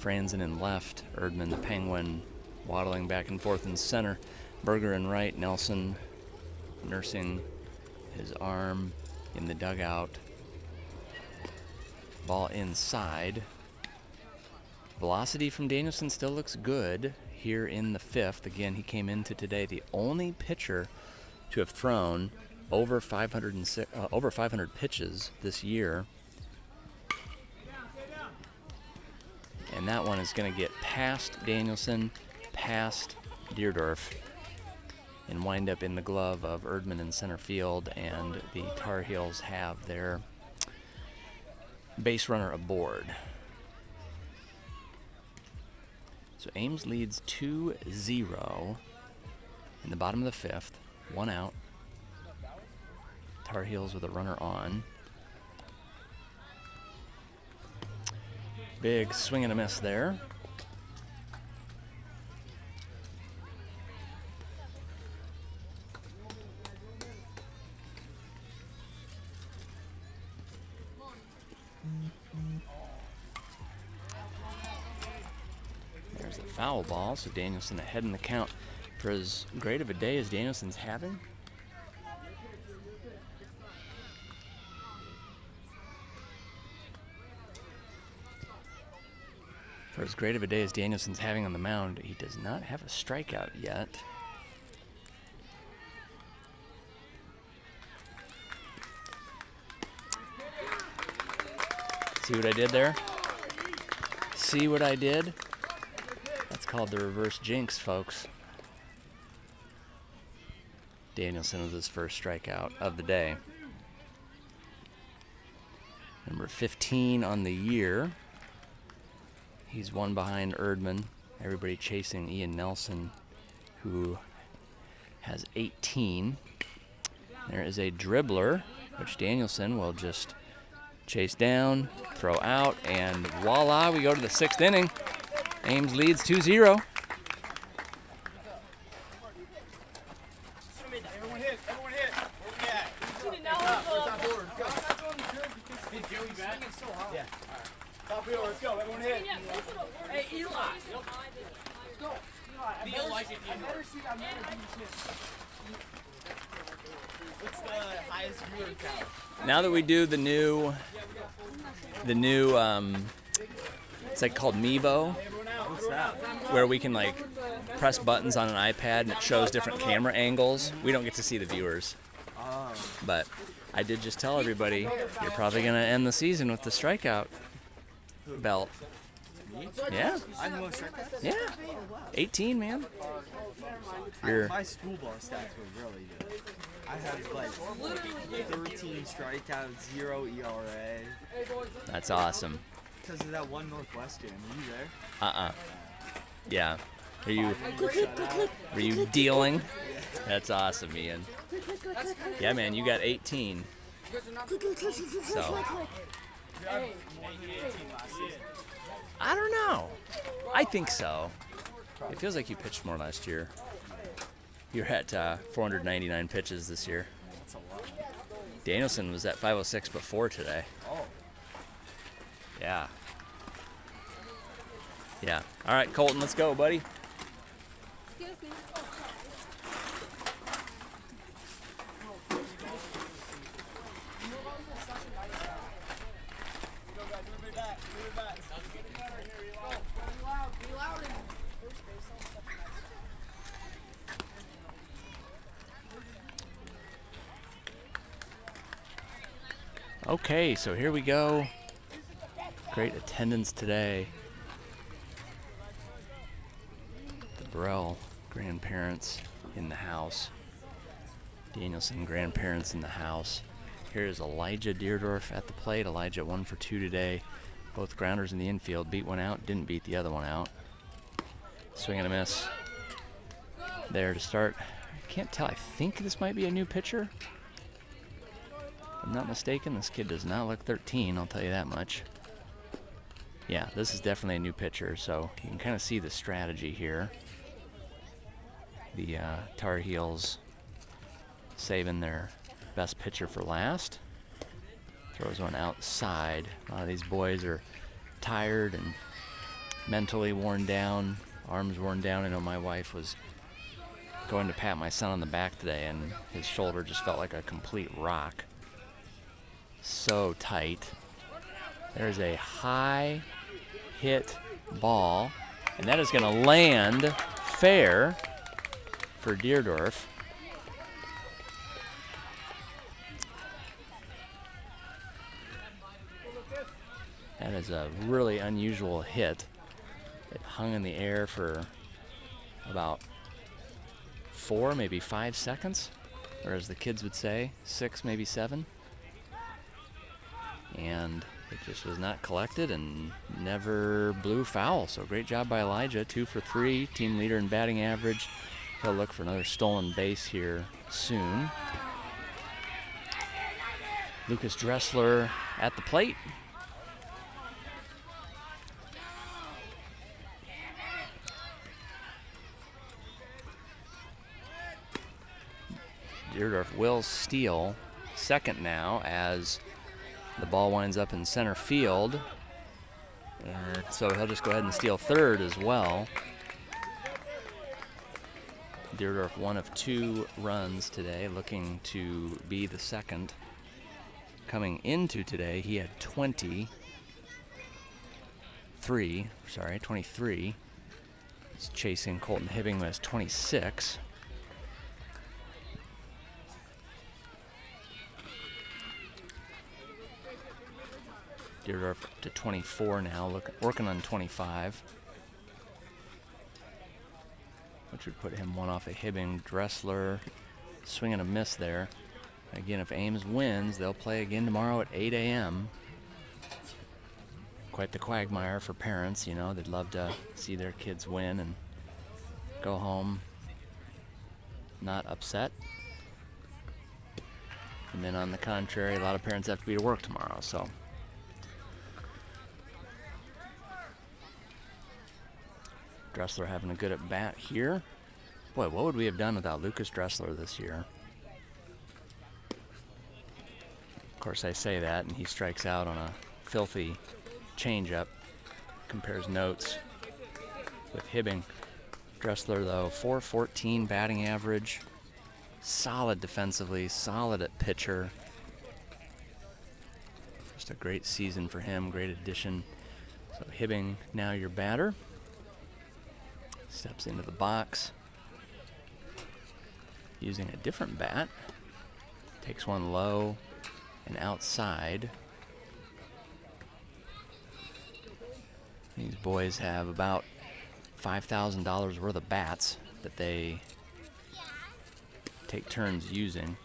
Franzen in left, Erdman the Penguin waddling back and forth in center, Berger in right, Nelson nursing his arm in the dugout. Ball inside. Velocity from Danielson still looks good here in the fifth. Again, he came into today the only pitcher to have thrown over 500 pitches this year. And that one is going to get past Danielson, past Deerdorf, and wind up in the glove of Erdman in center field, and the Tar Heels have their base runner aboard. So Ames leads 2-0 in the bottom of the fifth, one out. Tar Heels with a runner on. Big swing and a miss there. There's the foul ball, so Danielson ahead in the count. For as great of a day as Danielson's having, for as great of a day as Danielson's having on the mound, he does not have a strikeout yet. See what I did there? See what I did? That's called the reverse jinx, folks. Danielson with his first strikeout of the day. Number 15 on the year. He's one behind Erdman. Everybody chasing Ian Nelson, who has 18. There is a dribbler, which Danielson will just chase down, throw out, and voila, we go to the sixth inning. Ames leads 2-0. Everyone hit. Everyone hit. Where we at? Hey, Joey, back. Yeah. Top wheel, let's go. Everyone hit. Hey, Eli. Let's go. I've never seen What's the highest viewer count? Now that we do the new it's like called Mevo, What's that? where we can like press buttons on an iPad and it shows different camera angles. We don't get to see the viewers. But I did just tell everybody you're probably going to end the season with the strikeout belt. Yeah. I'm the most strikeouts? Yeah. 18, man. You're My school ball stats were really good. I had like 13 strikeouts, 0 ERA. that's awesome. Because of that one Northwestern. Were you there? Yeah. Were you dealing? That's awesome, Ian. Yeah, man, you got 18. So I don't know. I think so. It feels like you pitched more last year. You're at 499 pitches this year. Danielson was at 506 before today. Oh. Yeah. Yeah. All right, Colton, let's go, buddy. Excuse me. Okay, so here we go. Great attendance today. The Burrell grandparents in the house. Danielson grandparents in the house. Here's Elijah Deerdorf at the plate. Elijah 1 for 2 today. Both grounders in the infield. Beat one out, didn't beat the other one out. Swing and a miss. There to start. I can't tell. I think this might be a new pitcher. If I'm not mistaken, this kid does not look 13, I'll tell you that much. Yeah, this is definitely a new pitcher, so you can kind of see the strategy here. The Tar Heels saving their best pitcher for last. Throws one outside. A lot of these boys are tired and mentally worn down, arms worn down. I know my wife was going to pat my son on the back today, and his shoulder just felt like a complete rock. So tight. There's a high hit ball, and that is going to land fair for Deerdorf. That is a really unusual hit. It hung in the air for about 4, maybe 5 seconds, or as the kids would say, 6, maybe 7. And it just was not collected and never blew foul. So great job by Elijah, 2 for 3, team leader in batting average. He'll look for another stolen base here soon. Lucas Dressler at the plate. Deerdorf will steal second now as the ball winds up in center field. And so he'll just go ahead and steal third as well. Deerdorf 1 of 2 runs today, looking to be the second. Coming into today, he had 23. He's chasing Colton Hibbing, who has 26. Deerdorf to 24 now, working on 25. Which would put him 1 off of Hibbing. Dressler, swing and a miss there. Again, if Ames wins, they'll play again tomorrow at 8 a.m. Quite the quagmire for parents, you know. They'd love to see their kids win and go home not upset. And then on the contrary, a lot of parents have to be to work tomorrow, so. Dressler having a good at bat here. Boy, what would we have done without Lucas Dressler this year? Of course, I say that, and he strikes out on a filthy changeup. Compares notes with Hibbing. Dressler, though, 414 batting average. Solid defensively, solid at pitcher. Just a great season for him, great addition. So Hibbing, now your batter. Steps into the box. Using a different bat. Takes one low and outside. These boys have about $5,000 worth of bats that they take turns using.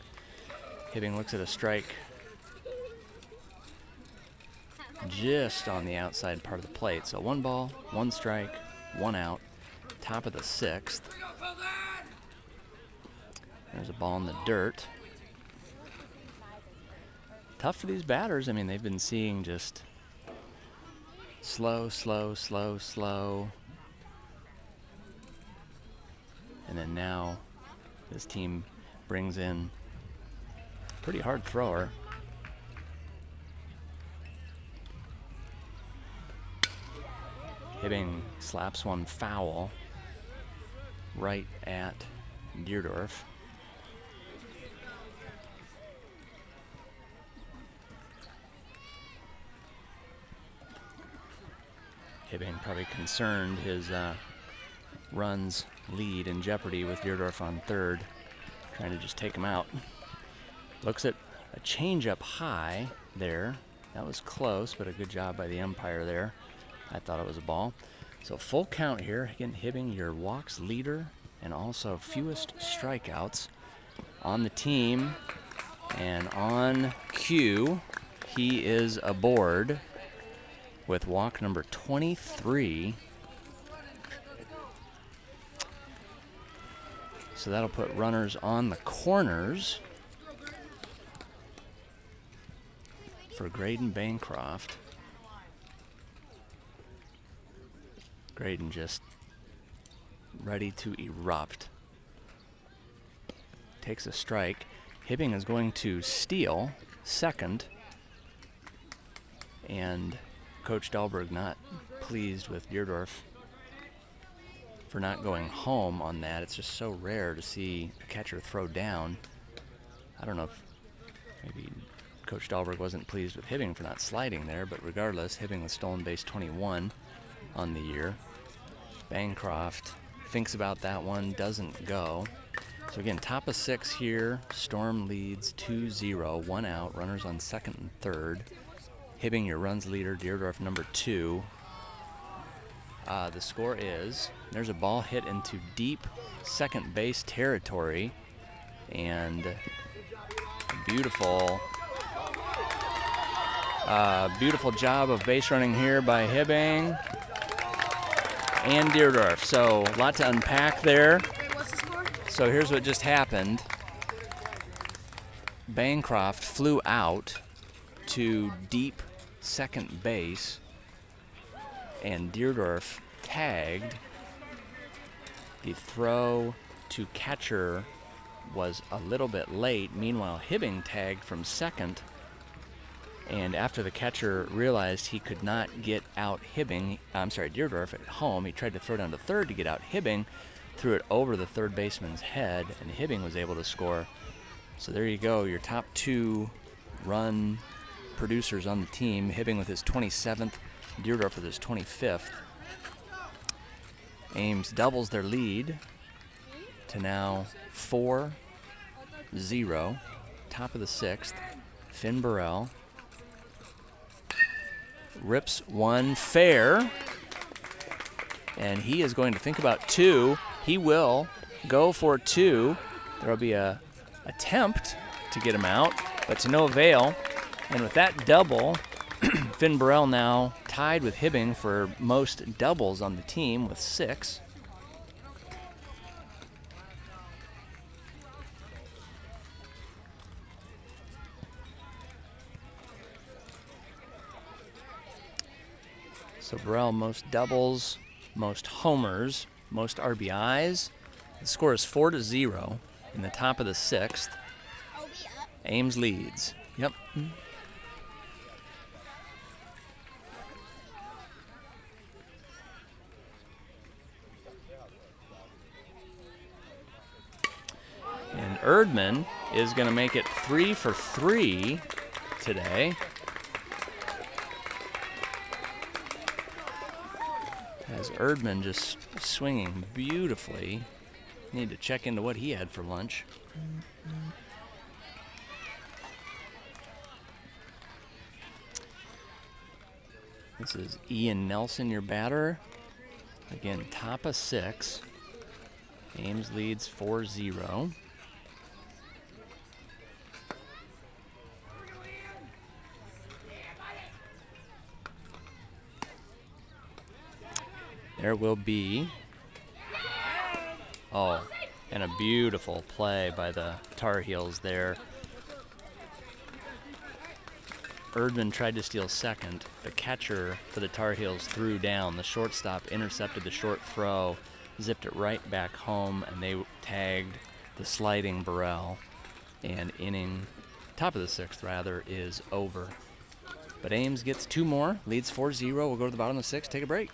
Hibbing looks at a strike just on the outside part of the plate. So 1 ball, 1 strike, 1 out. Top of the 6th. There's a ball in the dirt. Tough for these batters. I mean, they've been seeing just slow, slow, slow, slow. And then now this team brings in a pretty hard thrower. Hibbing slaps one foul right at Deerdorf. Hibbing probably concerned his runs lead in jeopardy with Deerdorf on 3rd, trying to just take him out. Looks at a changeup high there. That was close, but a good job by the umpire there. I thought it was a ball. So full count here. Again, Hibbing, your walks leader and also fewest strikeouts on the team. And on cue, he is aboard with walk number 23. So that'll put runners on the corners for Graydon Bancroft. Graydon just ready to erupt. Takes a strike. Hibbing is going to steal second. And Coach Dahlberg not pleased with Deerdorf for not going home on that. It's just so rare to see a catcher throw down. I don't know if maybe Coach Dahlberg wasn't pleased with Hibbing for not sliding there, but regardless, Hibbing with stolen base 21 on the year. Bancroft thinks about that one, doesn't go. So again, top of 6 here. Storm leads 2-0, 1 out, runners on 2nd and 3rd. Hibbing, your runs leader, Deerdorf number 2. The score is, there's a ball hit into deep second base territory, and a beautiful job of base running here by Hibbing and Deerdorf. So a lot to unpack there. So here's what just happened. Bancroft flew out to deep second base, and Deerdorf tagged. The throw to catcher was a little bit late. Meanwhile, Hibbing tagged from second, and after the catcher realized he could not get out Deerdorf at home, he tried to throw down to third to get out Hibbing, threw it over the third baseman's head, and Hibbing was able to score. So there you go, your top 2 run producers on the team. Hibbing with his 27th, Deerdorf with his 25th. Ames doubles their lead to now 4-0. Top of the 6th, Finn Burrell rips one fair, and he is going to think about 2. He will go for 2. There will be a attempt to get him out, but to no avail. And with that double, Finn Burrell now tied with Hibbing for most doubles on the team with 6. So Burrell most doubles, most homers, most RBIs. The score is 4-0 in the top of the 6th. Ames leads. Yep. And Erdman is going to make it 3 for 3 today. As Erdman just swinging beautifully. Need to check into what he had for lunch. This is Ian Nelson, your batter. Again, top of 6. Ames leads 4-0. There will be, oh, and a beautiful play by the Tar Heels there. Erdman tried to steal second. The catcher for the Tar Heels threw down. The shortstop intercepted the short throw, zipped it right back home, and they tagged the sliding Burrell. And inning, top of the 6th rather, is over. But Ames gets 2 more, leads 4-0. We'll go to the bottom of the 6th, take a break.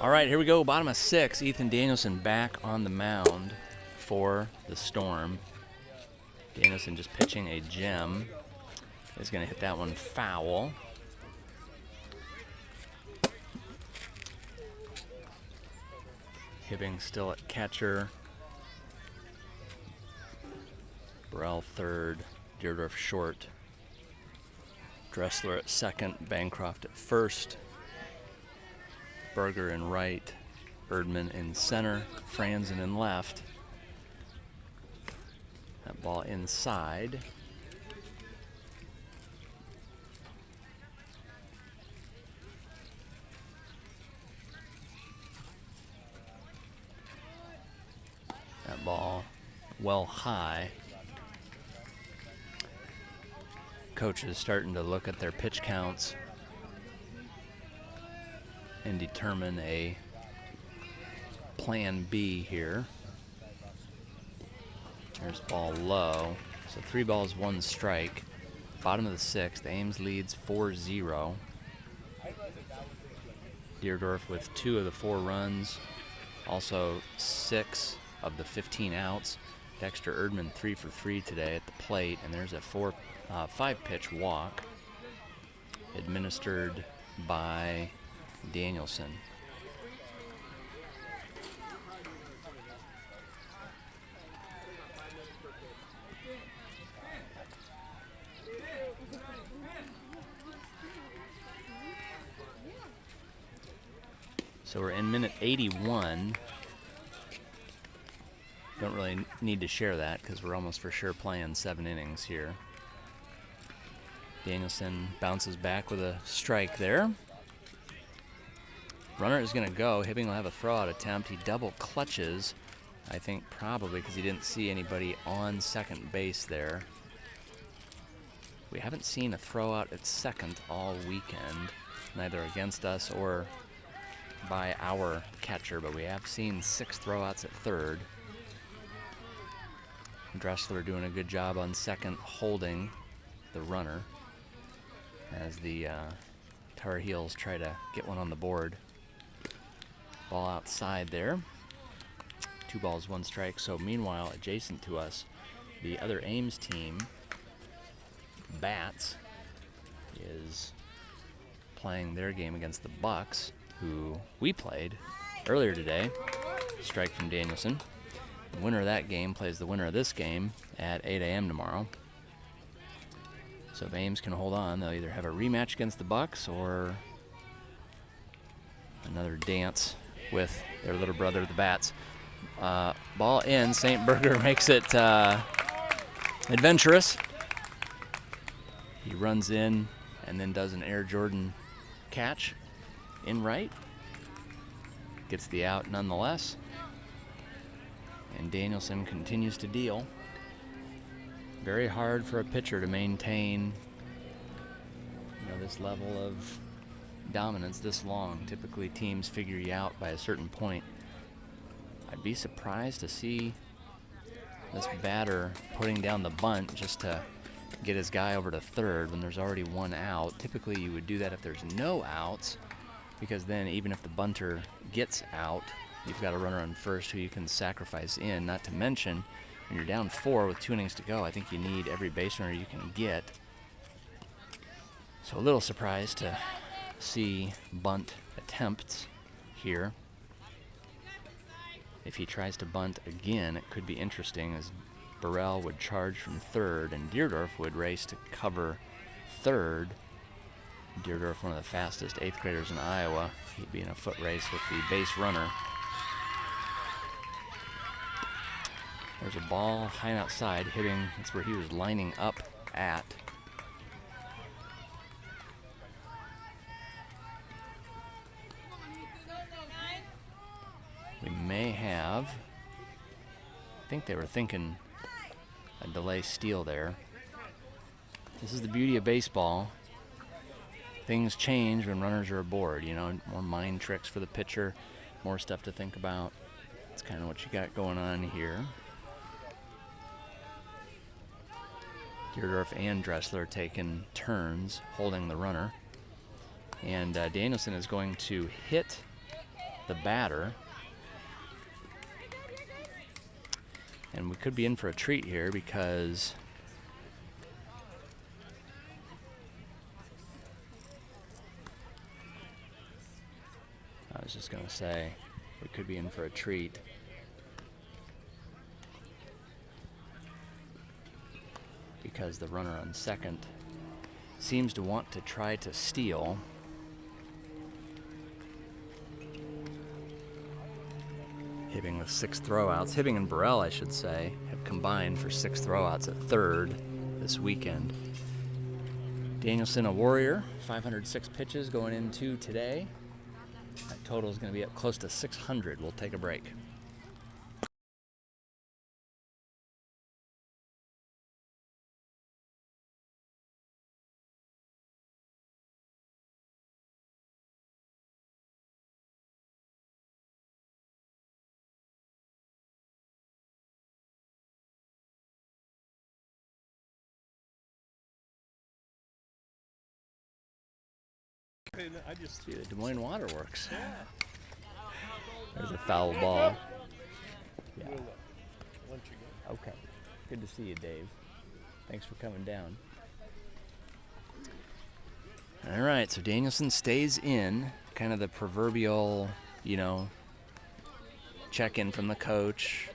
All right, here we go. Bottom of 6. Ethan Danielson back on the mound for the Storm. Danielson just pitching a gem. Is going to hit that one foul. Hibbing still at catcher. Burrell third. Deerdorf short. Dressler at second. Bancroft at first. Berger in right, Erdman in center, Franzen in left. That ball inside. That ball well high. Coach is starting to look at their pitch counts and determine a plan B here. There's ball low. So 3 balls, 1 strike. Bottom of the 6th. Ames leads 4-0. Deerdorf with 2 of the 4 runs. Also 6 of the 15 outs. Dexter Erdman 3 for 3 today at the plate. And there's a 5-pitch walk administered by Danielson. So we're in minute 81. Don't really need to share that because we're almost for sure playing 7 innings here. Danielson bounces back with a strike there. Runner is going to go. Hibbing will have a throw-out attempt. He double clutches, I think probably because he didn't see anybody on second base there. We haven't seen a throw-out at second all weekend. neither against us or by our catcher, but we have seen 6 throwouts at third. Dressler doing a good job on second, holding the runner as the Tar Heels try to get one on the board. Ball outside there. 2 balls, 1 strike. So meanwhile, adjacent to us, the other Ames team, Bats, is playing their game against the Bucks, who we played earlier today. Strike from Danielson. The winner of that game plays the winner of this game at 8 a.m. tomorrow. So if Ames can hold on, they'll either have a rematch against the Bucks or another dance with their little brother, the Bats. Ball in. St. Berger makes it adventurous. He runs in and then does an Air Jordan catch in right. Gets the out nonetheless. And Danielson continues to deal. Very hard for a pitcher to maintain, this level of dominance this long. Typically teams figure you out by a certain point. I'd be surprised to see this batter putting down the bunt just to get his guy over to third when there's already 1 out. Typically you would do that if there's no outs, because then even if the bunter gets out, you've got a runner on first who you can sacrifice in. Not to mention, when you're down 4 with 2 innings to go, I think you need every base runner you can get. So a little surprised to see bunt attempts here. If he tries to bunt again, it could be interesting, as Burrell would charge from third and Deerdorf would race to cover third. Deerdorf, one of the fastest 8th graders in Iowa. He'd be in a foot race with the base runner. There's a ball high and outside hitting. That's where he was lining up at. We may have, I think they were thinking a delay steal there. This is the beauty of baseball. Things change when runners are aboard, more mind tricks for the pitcher, more stuff to think about. That's kind of what you got going on here. Deerdorf and Dressler taking turns holding the runner. And Danielson is going to hit the batter. And we could be in for a treat here because I was just going to say we could be in for a treat. Because the runner on second seems to want to try to steal. Hibbing with 6 throwouts. Hibbing and Burrell, I should say, have combined for 6 throwouts at third this weekend. Danielson, a warrior, 506 pitches going into today. That total is going to be up close to 600. We'll take a break. I just See, the Des Moines Waterworks. There's a foul ball. Yeah. will lunch again. Okay. Good to see you, Dave. Thanks for coming down. All right, so Danielson stays in. Kind of the proverbial, check-in from the coach.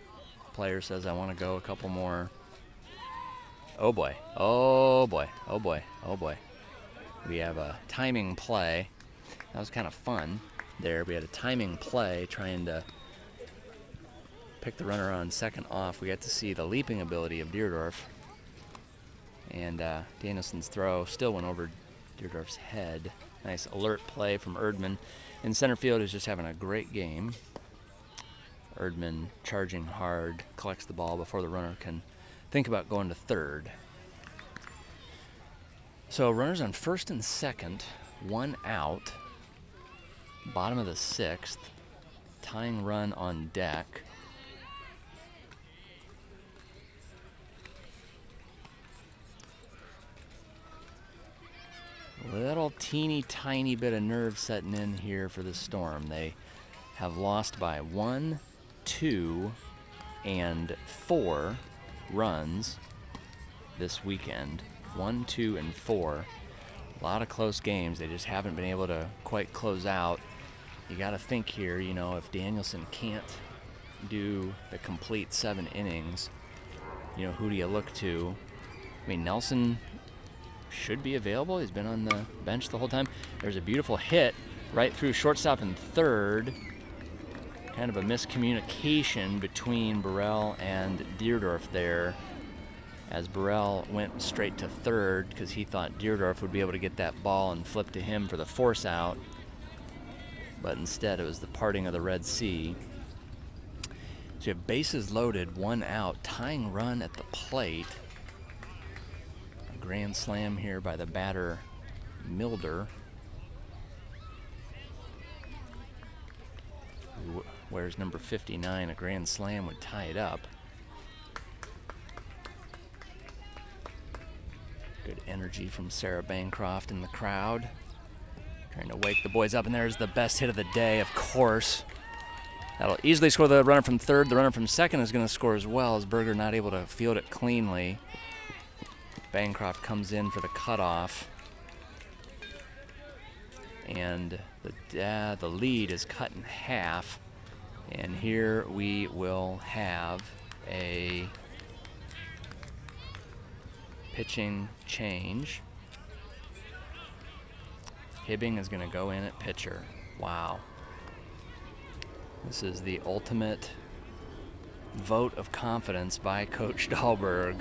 Player says, I want to go a couple more. Oh, boy. Oh, boy. Oh, boy. Oh, boy. We have a timing play. That was kind of fun there. We had a timing play trying to pick the runner on second off. We got to see the leaping ability of Deerdorf. And Danielson's throw still went over Deerdorf's head. Nice alert play from Erdman. In center field, is just having a great game. Erdman charging hard, collects the ball before the runner can think about going to third. So runners on first and second, 1 out. Bottom of the 6th. Tying run on deck. Little teeny tiny bit of nerve setting in here for the Storm. They have lost by 1, 2, and 4 runs this weekend. 1, 2, and 4. A lot of close games. They just haven't been able to quite close out. You got to think here, you know, if Danielson can't do the complete 7 innings, you know, who do you look to? I mean, Nelson should be available. He's been on the bench the whole time. There's a beautiful hit right through shortstop and third. Kind of a miscommunication between Burrell and Deerdorf there, as Burrell went straight to third because he thought Deerdorf would be able to get that ball and flip to him for the force out. But instead it was the parting of the Red Sea. So you have bases loaded, 1 out, tying run at the plate. A grand slam here by the batter, Milder, who wears number 59. A grand slam would tie it up. Good energy from Sarah Bancroft in the crowd, trying to wake the boys up. And there's the best hit of the day, of course. That'll easily score the runner from third. The runner from second is going to score as well, as Berger not able to field it cleanly. Bancroft comes in for the cutoff. And the lead is cut in half. And here we will have a pitching change. Hibbing is going to go in at pitcher. Wow. This is the ultimate vote of confidence by Coach Dahlberg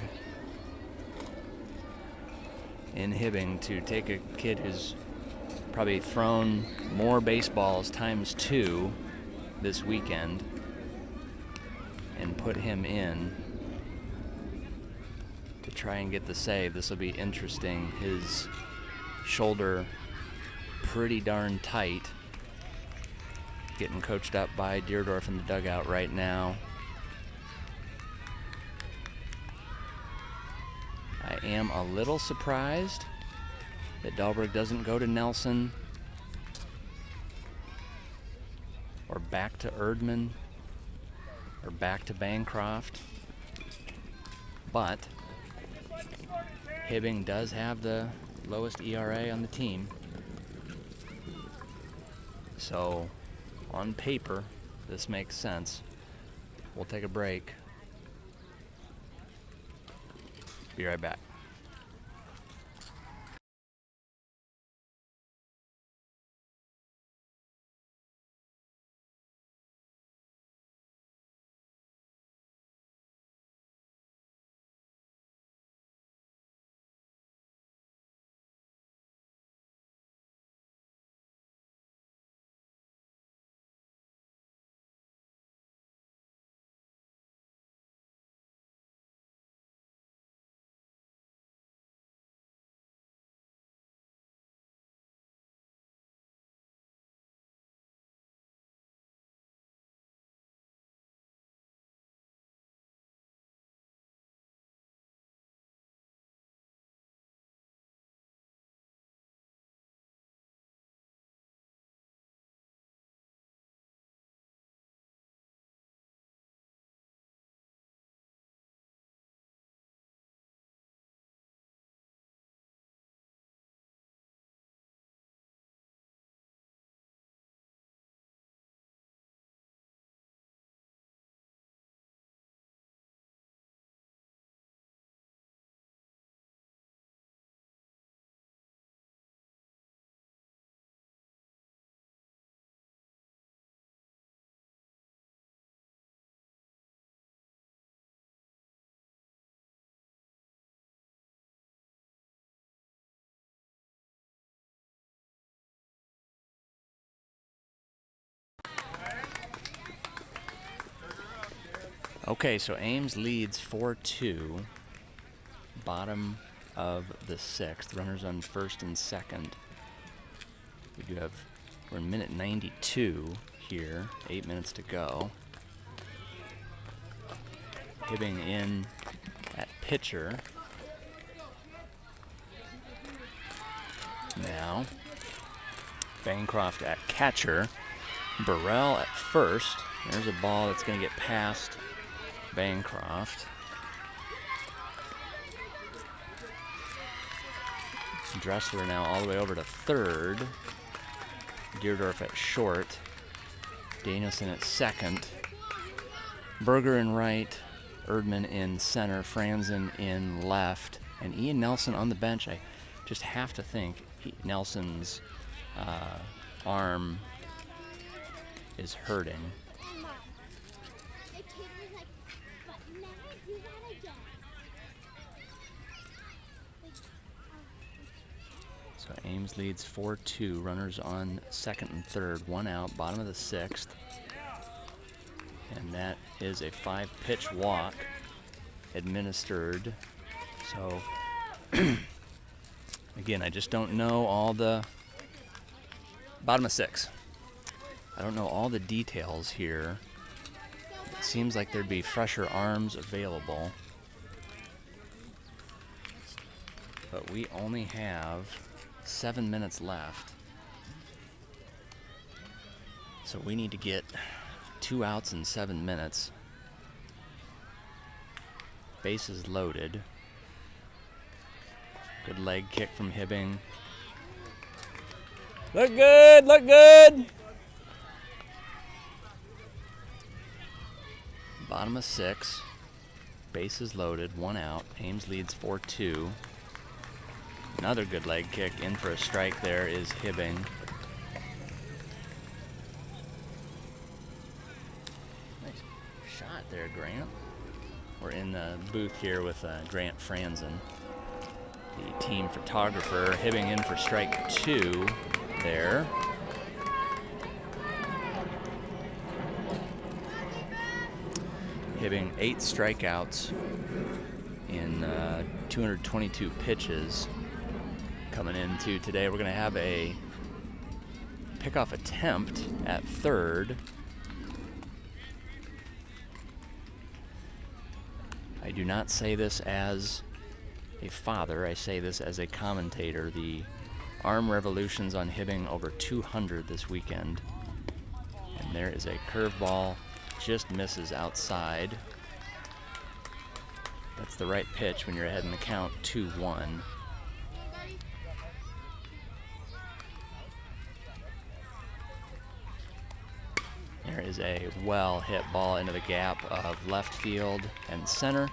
in Hibbing to take a kid who's probably thrown more baseballs ×2 this weekend and put him in to try and get the save. This will be interesting. His shoulder pretty darn tight. Getting coached up by Deerdorf in the dugout right now. I am a little surprised that Dahlberg doesn't go to Nelson or back to Erdman or back to Bancroft. But Hibbing does have the lowest ERA on the team. So on paper, this makes sense. We'll take a break. Be right back. Okay, so Ames leads 4-2. Bottom of the 6th. Runners on first and second. we're in minute 92 here, 8 minutes to go. Hibbing in at pitcher. Now, Bancroft at catcher. Burrell at first. There's a ball that's going to get past Bancroft. Dressler now all the way over to third. Deerdorf at short. Danielson at second. Berger in right. Erdman in center. Franzen in left. And Ian Nelson on the bench. I just have to think Nelson's arm is hurting. And Mom, the kid was like, but never do that again. So Ames leads 4-2. Runners on second and third. One out. Bottom of the sixth. And that is a 5-pitch walk administered. So, again, I just don't know all the... Bottom of six. I don't know all the details here. It seems like there'd be fresher arms available. But we only have 7 minutes left. So we need to get 2 outs in 7 minutes. Bases loaded. Good leg kick from Hibbing. Look good, look good! Bottom of 6. Bases loaded, 1 out. Ames leads 4-2. Another good leg kick. In for a strike there is Hibbing. Nice shot there, Grant. We're in the booth here with Grant Franzen, the team photographer. Hibbing in for strike 2 there. Hibbing 8 strikeouts in 222 pitches. Coming into today, we're going to have a pickoff attempt at third. I do not say this as a father, I say this as a commentator. The arm revolutions on Hibbing over 200 this weekend. And there is a curveball, just misses outside. That's the right pitch when you're ahead in the count, 2-1. There is a well-hit ball into the gap of left field and center.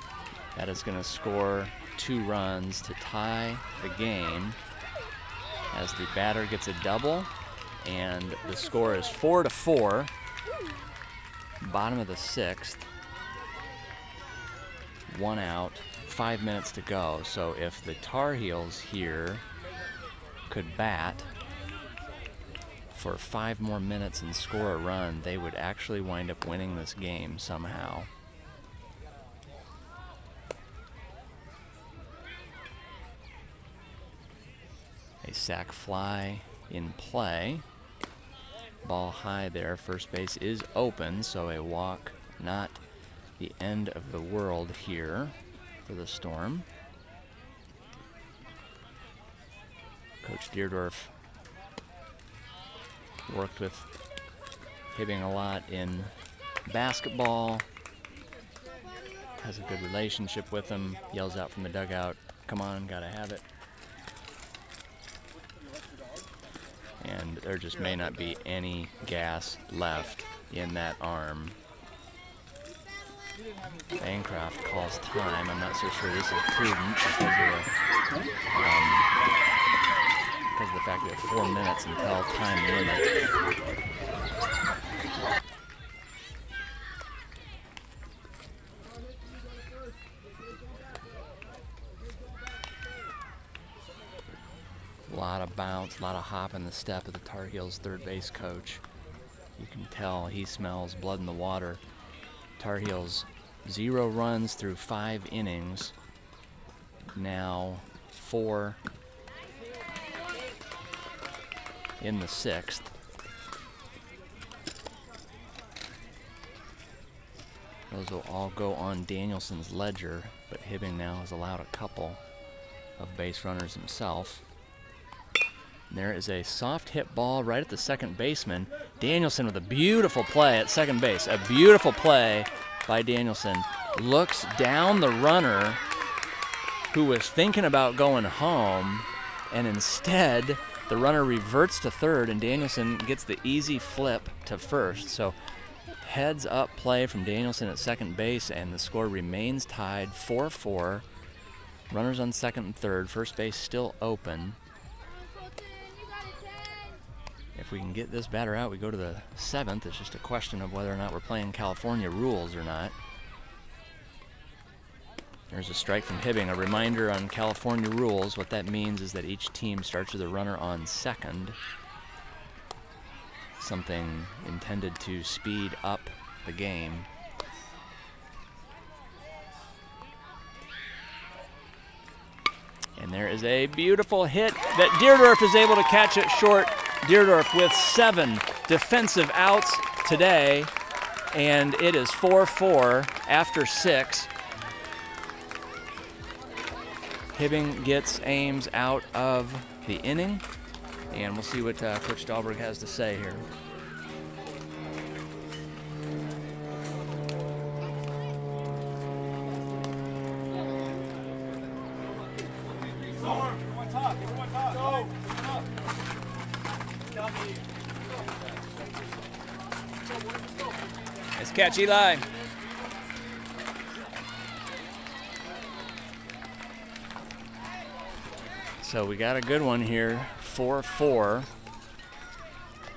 That is going to score 2 runs to tie the game as the batter gets a double, and the score is 4-4. Bottom of the 6th. 1 out, 5 minutes to go. So if the Tar Heels here could bat for 5 more minutes and score a run, they would actually wind up winning this game somehow. A sac fly in play. Ball high there. First base is open, so a walk, not the end of the world here for the Storm. Coach Deerdorf worked with Hibbing a lot in basketball, has a good relationship with him, yells out from the dugout, "Come on, gotta have it." And there just may not be any gas left in that arm. Bancroft calls time. I'm not so sure this is prudent because of the fact we have 4 minutes until time limit. A lot of bounce, a lot of hop in the step of the Tar Heels third base coach. You can tell he smells blood in the water. Tar Heels 0 runs through 5 innings. Now 4 in the 6th. Those will all go on Danielson's ledger, but Hibbing now has allowed a couple of base runners himself. And there is a soft hit ball right at the second baseman. Danielson with a beautiful play at second base. A beautiful play by Danielson. Looks down the runner who was thinking about going home, and instead the runner reverts to third, and Danielson gets the easy flip to first. So heads up play from Danielson at second base, and the score remains tied 4-4. Runners on second and third. First base still open. If we can get this batter out, we go to the 7th. It's just a question of whether or not we're playing California rules or not. There's a strike from Hibbing. A reminder on California rules. What that means is that each team starts with a runner on second. Something intended to speed up the game. And there is a beautiful hit that Deerdorf is able to catch it short. Deerdorf with 7 defensive outs today, and it is 4-4 after 6. Hibbing gets Ames out of the inning, and we'll see what Coach Dahlberg has to say here. Nice catch, Eli. So we got a good one here, 4-4,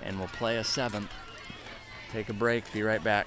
and we'll play a 7th. Take a break, be right back.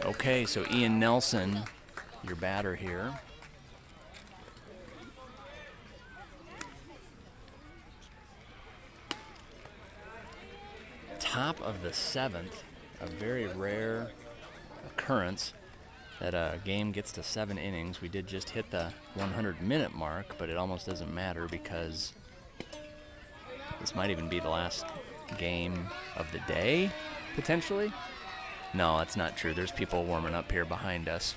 Okay, so Ian Nelson, your batter here. Top of the 7th, a very rare occurrence that a game gets to 7 innings. We did just hit the 100-minute mark, but it almost doesn't matter because this might even be the last game of the day, potentially. No, that's not true. There's people warming up here behind us.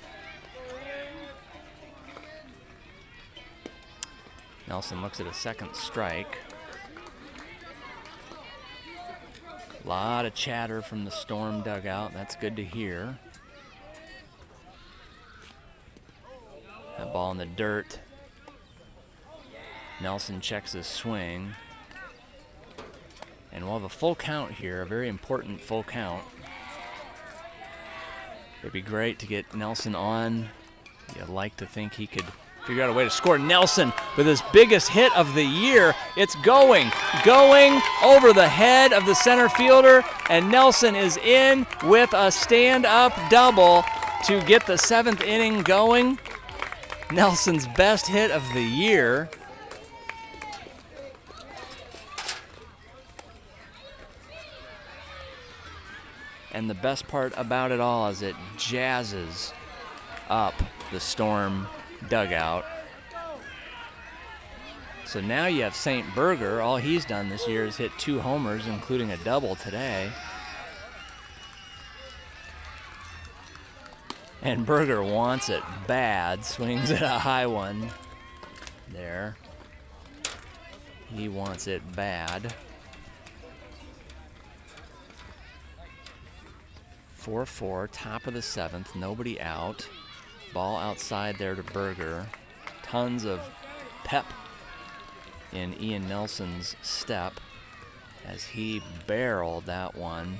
Nelson looks at a second strike. A lot of chatter from the Storm dugout. That's good to hear. That ball in the dirt. Nelson checks his swing. And we'll have a full count here, a very important full count. It'd be great to get Nelson on. You'd like to think he could figure out a way to score. Nelson with his biggest hit of the year. It's going over the head of the center fielder, and Nelson is in with a stand-up double to get the 7th inning going. Nelson's best hit of the year. And the best part about it all is it jazzes up the Storm dugout. So now you have St. Berger. All he's done this year is hit 2 homers, including a double today. And Berger wants it bad, swings at a high one there. He wants it bad. 4-4, top of the 7th, nobody out. Ball outside there to Berger. Tons of pep in Ian Nelson's step as he barreled that one.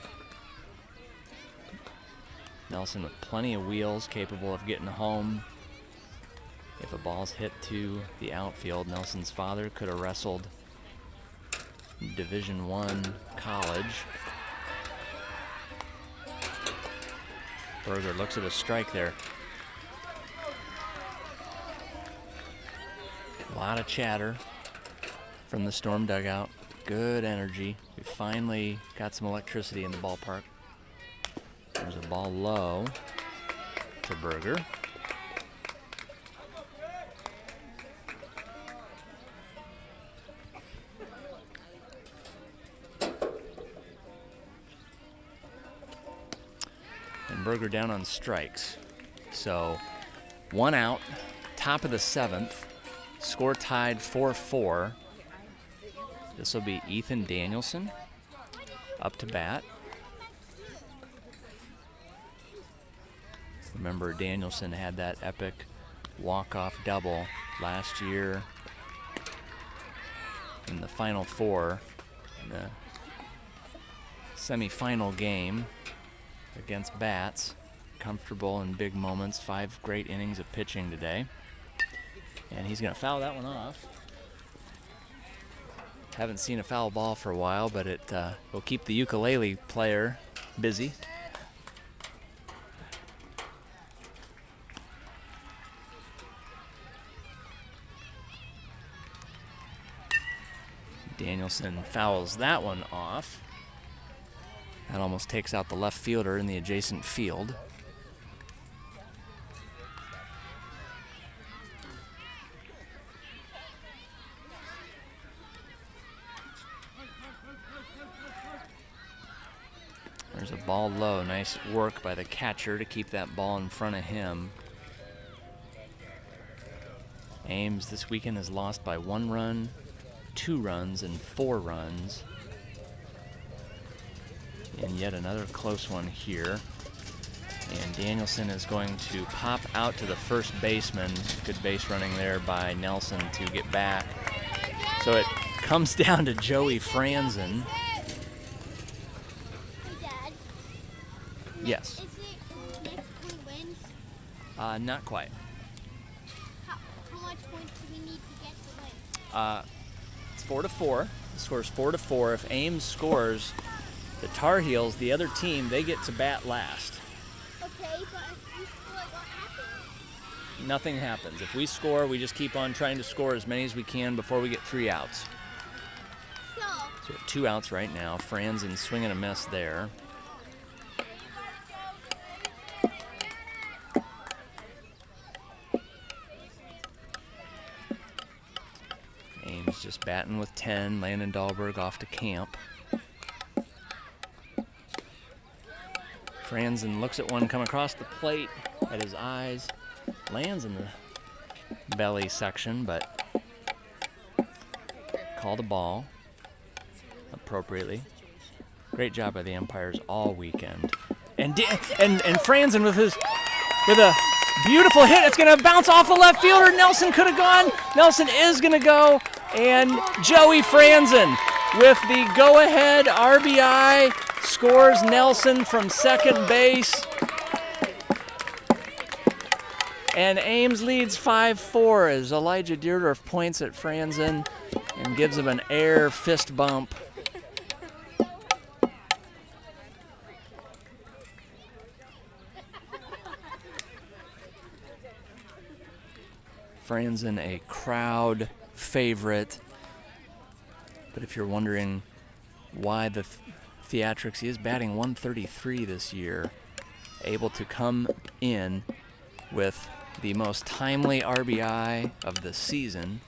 Nelson with plenty of wheels, capable of getting home. If a ball's hit to the outfield, Nelson's father could have wrestled Division I college. Berger looks at a strike there. A lot of chatter from the Storm dugout. Good energy. We finally got some electricity in the ballpark. There's a ball low to Berger. And Berger down on strikes. So 1 out, top of the 7th, score tied 4-4. This will be Ethan Danielson up to bat. Remember, Danielson had that epic walk-off double last year in the Final Four, in the semifinal game against Bats. Comfortable in big moments, 5 great innings of pitching today. And he's going to foul that one off. Haven't seen a foul ball for a while, but it will keep the ukulele player busy. Danielson fouls that one off. That almost takes out the left fielder in the adjacent field. There's a ball low. Nice work by the catcher to keep that ball in front of him. Ames this weekend has lost by 1 run, 2 runs, and 4 runs. And yet another close one here. And Danielson is going to pop out to the first baseman. Good base running there by Nelson to get back. So it comes down to Joey Franzen. Hey, Dad. Yes. Is it next point wins? Not quite. How much points do we need to get to win? It's 4-4. The score's 4-4. If Ames scores, the Tar Heels, the other team, they get to bat last. Okay, but if you score, what happens? Nothing happens. If we score, we just keep on trying to score as many as we can before we get 3 outs. So, So we have 2 outs right now. Franzen swinging a miss there. Ames just batting with 10. Landon Dahlberg off to camp. Franzen looks at one come across the plate at his eyes. Lands in the belly section, but called a ball appropriately. Great job by the umpires all weekend. And Franzen with a beautiful hit. It's going to bounce off the left fielder. Nelson could have gone. Nelson is going to go. And Joey Franzen with the go-ahead RBI scores Nelson from second base. And Ames leads 5-4 as Elijah Deerdorf points at Franzen and gives him an air fist bump. Franzen, a crowd favorite. But if you're wondering why the theatrics, he is batting 133 this year, able to come in with the most timely RBI of the season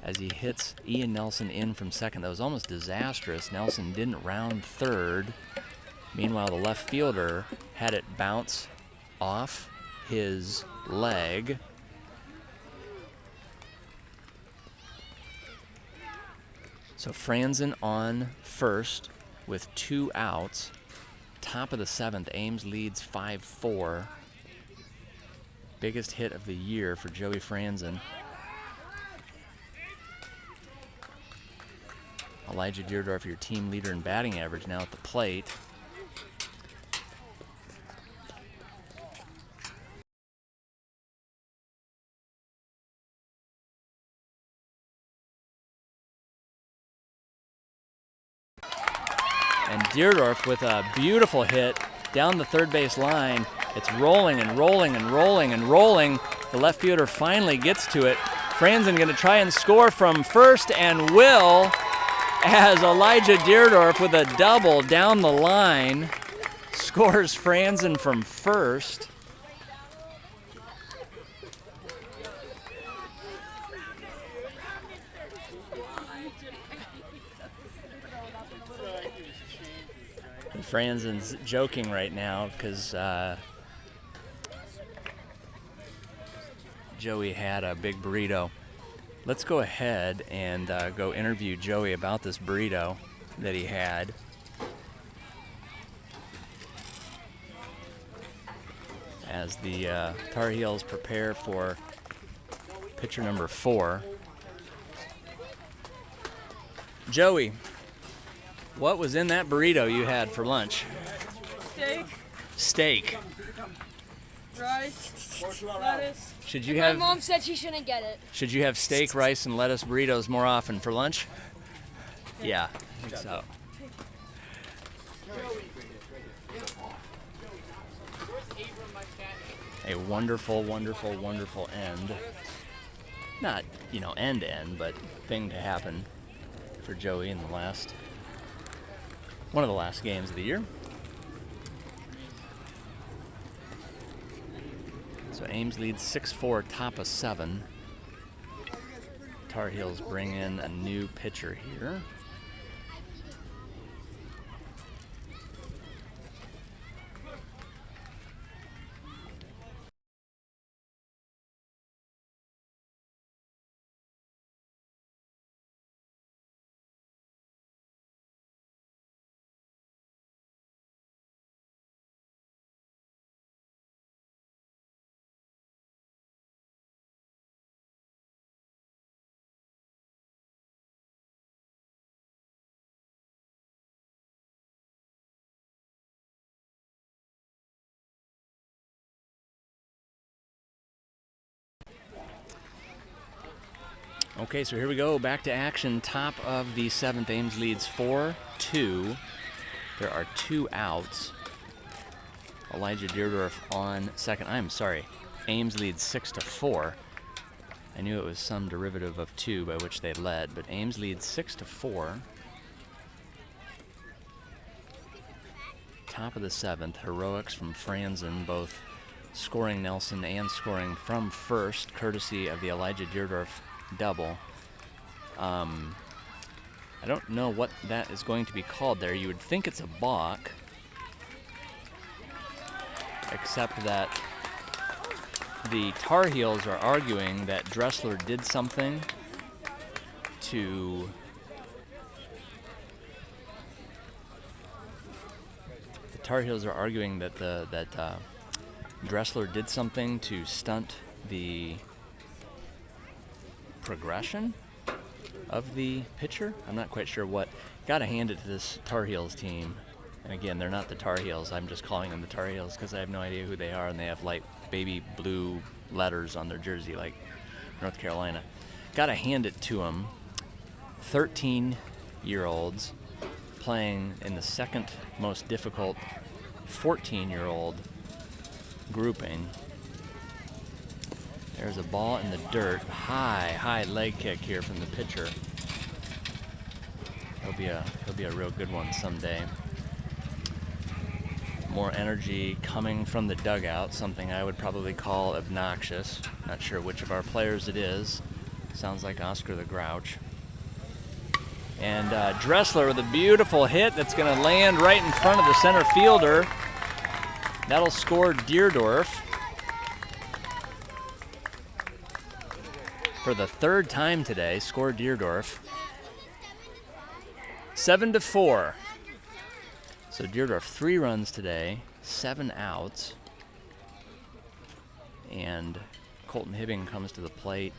as he hits Ian Nelson in from second. That was almost disastrous. Nelson didn't round third. Meanwhile, the left fielder had it bounce off his leg. So Franzen on first with 2 outs. Top of the 7th, Ames leads 5-4. Biggest hit of the year for Joey Franzen. Elijah Deerdorf, your team leader in batting average, now at the plate. And Deerdorf with a beautiful hit down the third base line. It's rolling and rolling and rolling and rolling. The left fielder finally gets to it. Franzen going to try and score from first, and will, as Elijah Deerdorf with a double down the line scores Franzen from first. Franzen's joking right now because Joey had a big burrito. Let's go ahead and go interview Joey about this burrito that he had. As the Tar Heels prepare for pitcher number 4. Joey, what was in that burrito you had for lunch? Steak. Rice, lettuce. Should you My have mom said she shouldn't get it. Should you have steak, rice, and lettuce burritos more often for lunch? Yeah, I think so. A wonderful, wonderful, wonderful end. Not, end to end, but thing to happen for Joey in one of the last games of the year. So Ames leads 6-4, top of 7. Tar Heels bring in a new pitcher here. Okay, so here we go, back to action. Top of the 7th, Ames leads 4-2. There are 2 outs. Elijah Deerdorf on second. I'm sorry, Ames leads 6-4. I knew it was some derivative of 2 by which they led, but Ames leads 6-4. Top of the 7th, heroics from Franzen, both scoring Nelson and scoring from first, courtesy of the Elijah Deerdorf double. I don't know what that is going to be called there. You would think it's a balk, except that the Tar Heels are arguing that Dressler did something to Dressler did something to stunt the progression of the pitcher. I'm not quite sure what. Gotta hand it to this Tar Heels team. And again, they're not the Tar Heels. I'm just calling them the Tar Heels because I have no idea who they are, and they have light baby blue letters on their jersey like North Carolina. Gotta hand it to them. 13-year-olds playing in the second most difficult 14-year-old grouping. There's a ball in the dirt. High leg kick here from the pitcher. He'll be a real good one someday. More energy coming from the dugout, something I would probably call obnoxious. Not sure which of our players it is. Sounds like Oscar the Grouch. And Dressler with a beautiful hit that's going to land right in front of the center fielder. That'll score Deerdorf for the third time today. Score Deerdorf. 7-4. So Deerdorf 3 runs today, 7 outs. And Colton Hibbing comes to the plate.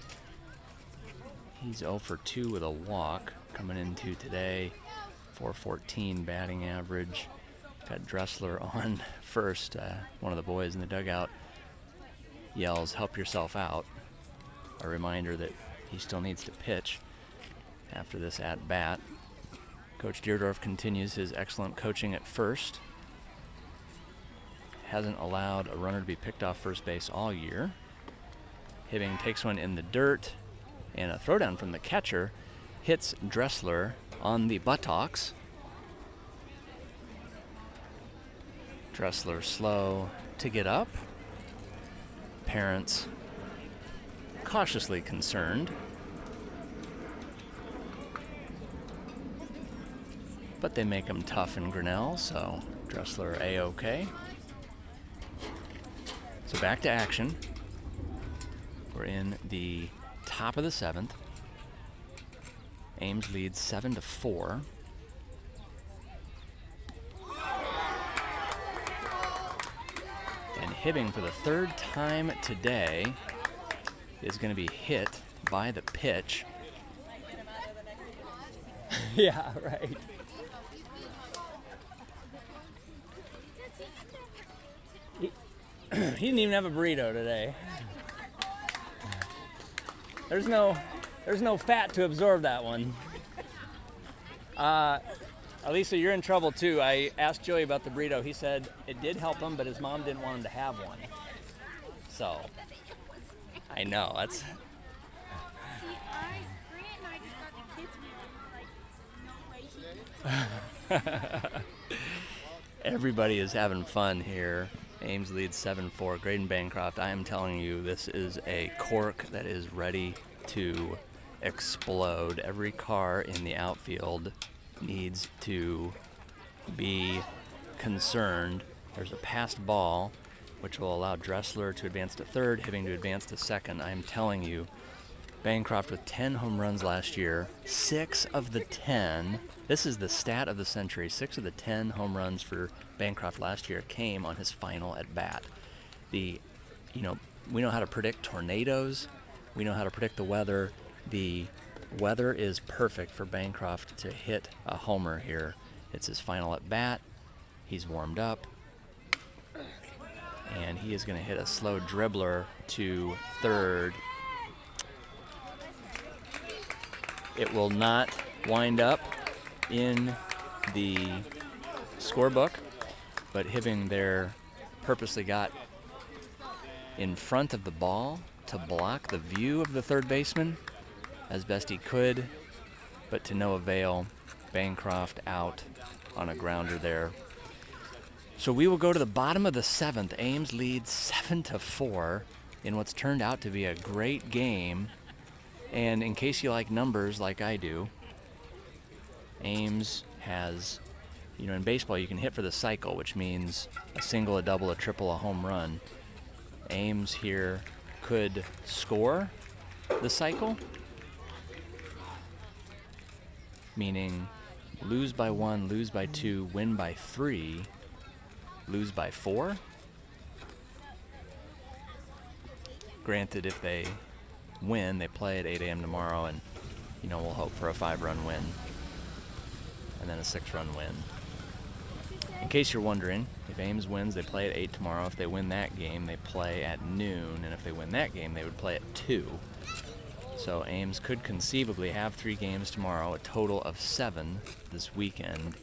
He's 0 for 2 with a walk coming into today. 414 batting average. Got Dressler on first. One of the boys in the dugout yells, "Help yourself out." A reminder that he still needs to pitch after this at-bat. Coach Deerdorf continues his excellent coaching at first. Hasn't allowed a runner to be picked off first base all year. Hibbing takes one in the dirt, and a throwdown from the catcher hits Dressler on the buttocks. Dressler slow to get up. Parents cautiously concerned. But they make him tough in Grinnell, so Dressler A-OK. So back to action. We're in the top of the 7th. Ames leads 7-4. And Hibbing for the third time today is going to be hit by the pitch. Yeah, right. He didn't even have a burrito today. There's no fat to absorb that one. Elisa, you're in trouble too. I asked Joey about the burrito. He said it did help him, but his mom didn't want him to have one. So, I know, that's... See, Grant and I just got the kids meal, like, no way he eats. Everybody is having fun here. Ames leads 7-4. Graydon Bancroft, I am telling you, this is a cork that is ready to explode. Every car in the outfield needs to be concerned. There's a passed ball, which will allow Dressler to advance to third, Hibbing to advance to second. I'm telling you, Bancroft with 10 home runs last year, 6 of the 10, this is the stat of the century, 6 of the 10 home runs for Bancroft last year came on his final at bat. We know how to predict tornadoes. We know how to predict the weather. The weather is perfect for Bancroft to hit a homer here. It's his final at bat. He's warmed up. And he is going to hit a slow dribbler to third. It will not wind up in the scorebook, but Hibbing there purposely got in front of the ball to block the view of the third baseman as best he could, but to no avail. Bancroft out on a grounder there. So we will go to the bottom of the 7th. Ames leads 7-4 in what's turned out to be a great game. And in case you like numbers like I do, Ames has, in baseball you can hit for the cycle, which means a single, a double, a triple, a home run. Ames here could score the cycle, meaning lose by 1, lose by 2, win by 3, lose by 4. Granted, if they win, they play at 8 a.m. tomorrow, and we'll hope for a 5-run win and then a 6-run win. In case you're wondering, if Ames wins, they play at 8 tomorrow. If they win that game, they play at noon. And if they win that game, they would play at 2. So Ames could conceivably have 3 games tomorrow, a total of 7 this weekend,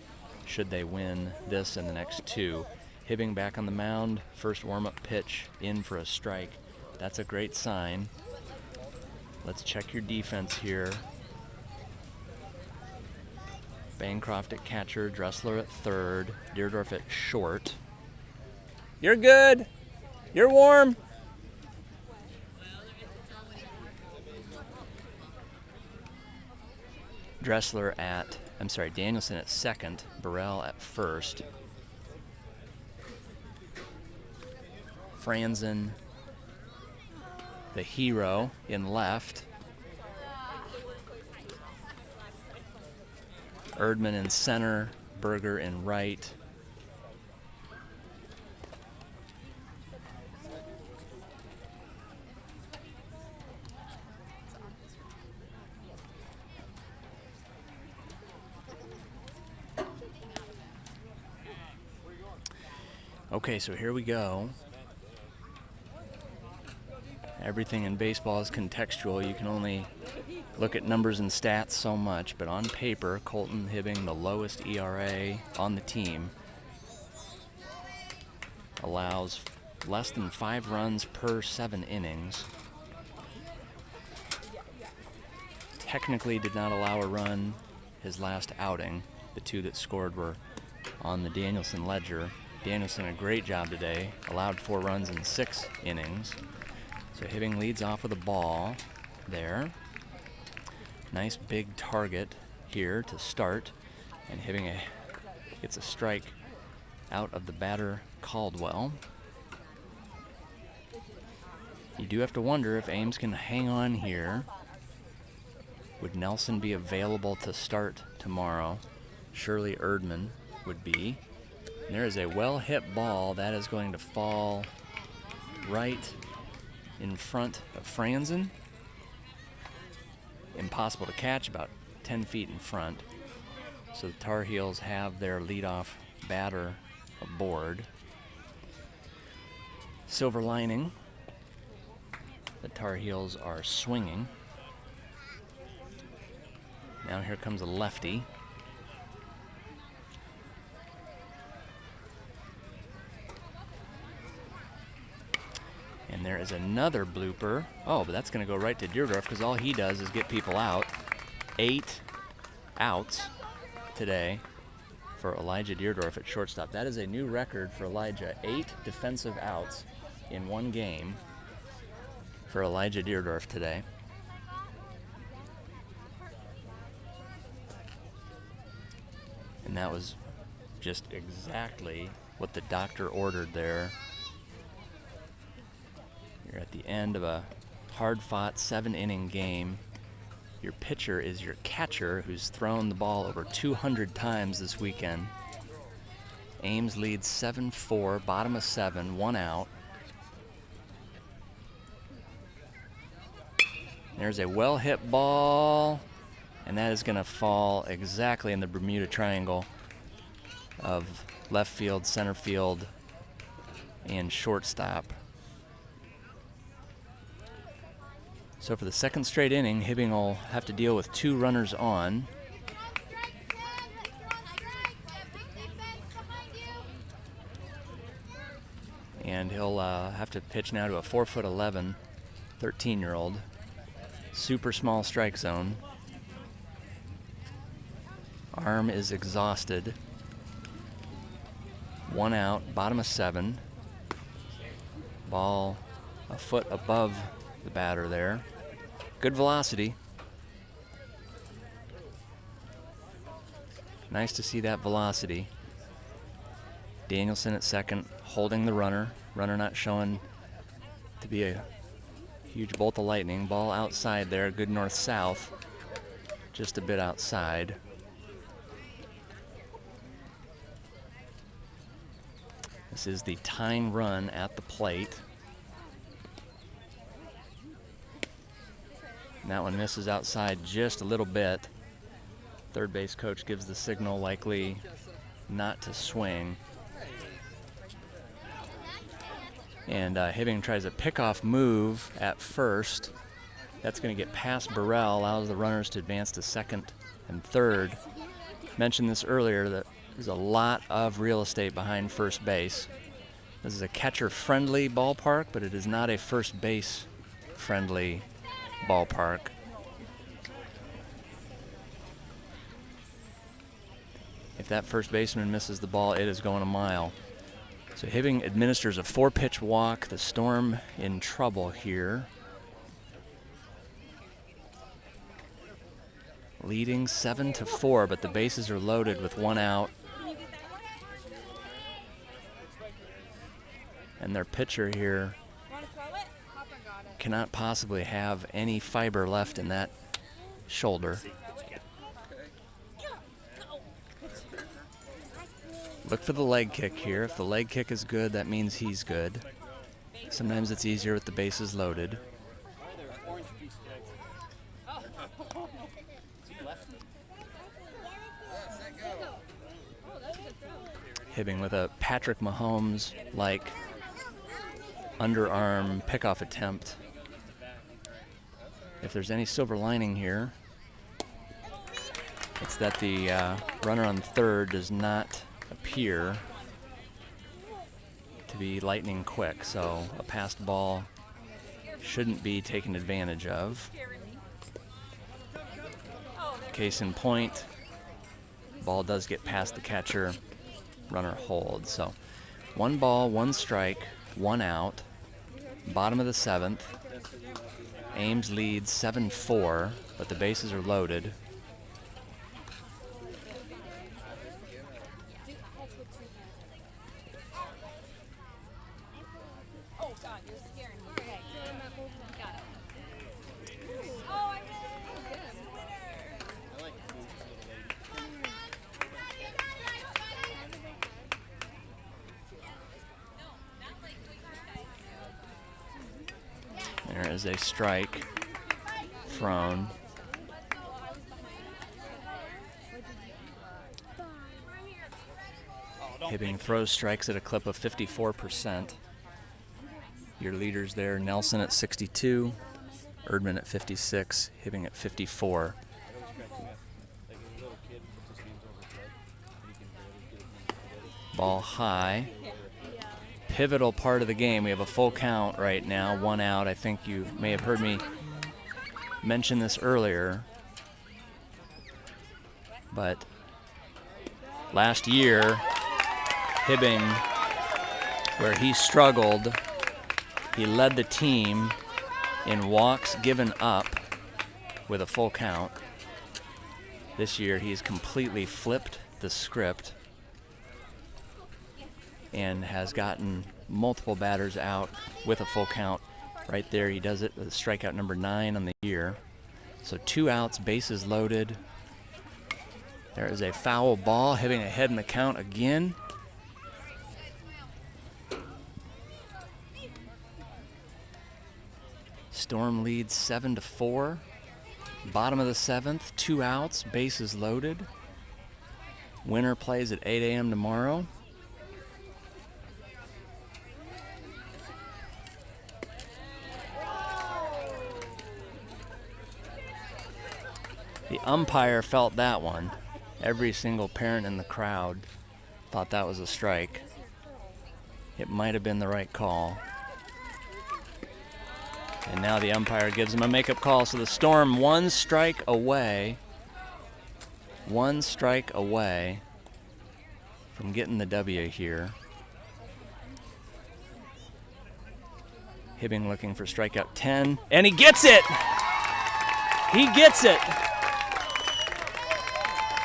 should they win this and the next 2. Hibbing back on the mound, first warm-up pitch in for a strike. That's a great sign. Let's check your defense here. Bancroft at catcher, Dressler at third, Deerdorf at short. You're good. You're warm. Danielson at second, Burrell at first. Franzen, the hero, in left. Erdman in center, Berger in right. Okay, so here we go. Everything in baseball is contextual. You can only look at numbers and stats so much, but on paper, Colton Hibbing, the lowest ERA on the team, allows less than 5 runs per 7 innings. Technically did not allow a run his last outing. The 2 that scored were on the Danielson ledger. Danielson, a great job today, allowed 4 runs in 6 innings. So Hibbing leads off with a ball there. Nice big target here to start, and Hibbing gets a strike out of the batter Caldwell. You do have to wonder if Ames can hang on here. Would Nelson be available to start tomorrow? Surely Erdman would be. And there is a well-hit ball that is going to fall right in front of Franzen. Impossible to catch, about 10 feet in front. So the Tar Heels have their leadoff batter aboard. Silver lining, the Tar Heels are swinging. Now here comes a lefty. And there is another blooper. Oh, but that's going to go right to Deerdorf because all he does is get people out. 8 outs today for Elijah Deerdorf at shortstop. That is a new record for Elijah. 8 defensive outs in one game for Elijah Deerdorf today. And that was just exactly what the doctor ordered there. You're at the end of a hard-fought 7-inning game. Your pitcher is your catcher, who's thrown the ball over 200 times this weekend. Ames leads 7-4, bottom of 7, 1 out. There's a well-hit ball, and that is going to fall exactly in the Bermuda Triangle of left field, center field, and shortstop. So for the second straight inning, Hibbing will have to deal with 2 runners on. And he'll have to pitch now to a 4'11", 13-year-old. Super small strike zone. Arm is exhausted. 1 out, bottom of 7. Ball a foot above the batter there. Good velocity. Nice to see that velocity. Danielson at second, holding the runner. Runner not showing to be a huge bolt of lightning. Ball outside there, good north-south. Just a bit outside. This is the tying run at the plate. And that one misses outside just a little bit. Third base coach gives the signal, likely not to swing. And Hibbing tries a pickoff move at first. That's going to get past Burrell, allows the runners to advance to second and third. Mentioned this earlier that there's a lot of real estate behind first base. This is a catcher-friendly ballpark, but it is not a first base-friendly ballpark. If that first baseman misses the ball, it is going a mile. So Hibbing administers a 4-pitch walk. The Storm in trouble here. Leading 7-4, but the bases are loaded with 1 out. And their pitcher here cannot possibly have any fiber left in that shoulder. Look for the leg kick here. If the leg kick is good, that means he's good. Sometimes it's easier with the bases loaded. Hibbing with a Patrick Mahomes-like underarm pickoff attempt. If there's any silver lining here, it's that the runner on third does not appear to be lightning quick, so a passed ball shouldn't be taken advantage of. Case in point, ball does get past the catcher, runner holds. So 1 ball, 1 strike, 1 out. Bottom of the 7th. Ames leads 7-4, but the bases are loaded. There is a strike thrown. Hibbing throws strikes at a clip of 54%. Your leaders there, Nelson at 62, Erdman at 56, Hibbing at 54. Ball high. Pivotal part of the game. We have a full count right now, 1 out. I think you may have heard me mention this earlier, but last year, Hibbing, where he struggled, he led the team in walks given up with a full count. This year, he's completely flipped the script and has gotten multiple batters out with a full count. Right there, he does it with strikeout number 9 on the year. So 2 outs, bases loaded. There is a foul ball, Hibbing ahead in the count again. Storm leads 7-4. Bottom of the 7th, 2 outs, bases loaded. Winner plays at 8 a.m. tomorrow. The umpire felt that one. Every single parent in the crowd thought that was a strike. It might have been the right call. And now the umpire gives him a makeup call. So the Storm 1 strike away. 1 strike away from getting the W here. Hibbing looking for strikeout 10. And he gets it! He gets it!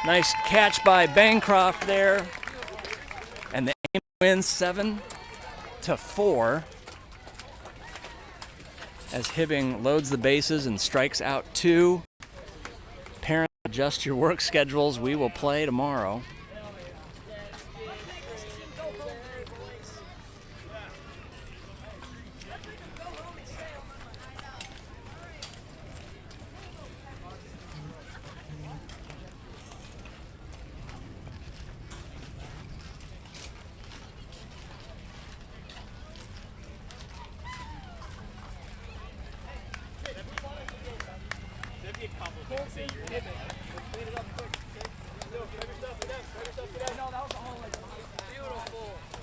Nice catch by Bancroft there. And the Ames wins 7-4 as Hibbing loads the bases and strikes out 2. Parents, adjust your work schedules. We will play tomorrow.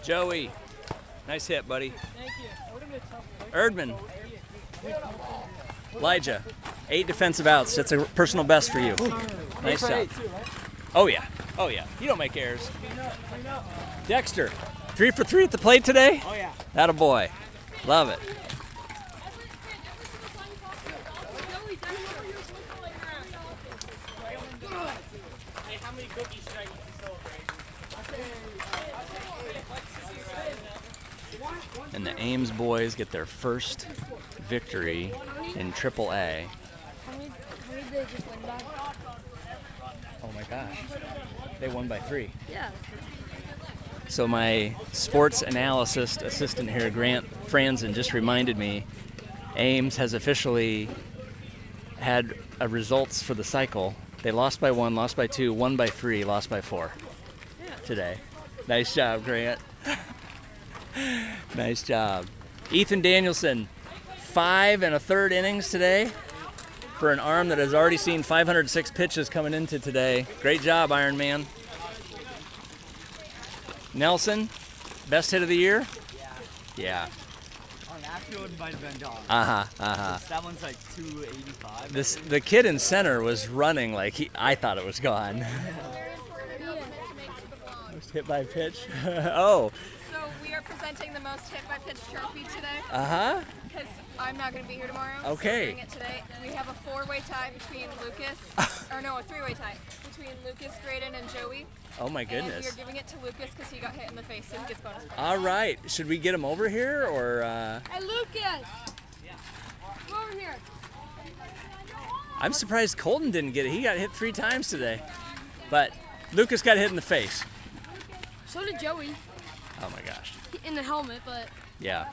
Joey, nice hit, buddy. Erdman. Elijah, 8 defensive outs. That's a personal best for you. Nice job. Oh yeah. Oh yeah. You don't make errors. Dexter, 3 for 3 at the plate today? Oh yeah. Atta boy. Love it. And the Ames boys get their first victory in AAA. How many did they just win by? Oh my gosh. They won by 3. Yeah. So my sports analysis assistant here, Grant Franzen, just reminded me Ames has officially had results for the cycle. They lost by 1, lost by 2, won by 3, lost by 4 today. Nice job, Grant. Nice job. Ethan Danielson, 5 1/3 innings today for an arm that has already seen 506 pitches coming into today. Great job, Iron Man. Nelson, best hit of the year? Yeah. On that field, it might have been gone. That one's like 285. The kid in center was running like I thought it was gone. Most hit by pitch. Oh. So we are presenting the most hit by pitch trophy today. Because I'm not going to be here tomorrow. Okay. So we're doing it today. We have a 4-way tie between Lucas, or no, a 3-way tie between Lucas, Graydon, and Joey. Oh my And we goodness. are giving it to Lucas because he got hit in the face, so he gets bonus points. All right. Should we get him over here or? Hey, Lucas! Come over here. I'm surprised Colton didn't get it. He got hit 3 times today, but Lucas got hit in the face. So did Joey. Oh my gosh. In the helmet, but... Yeah.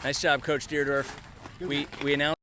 Nice job, Coach Deerdorf. We announced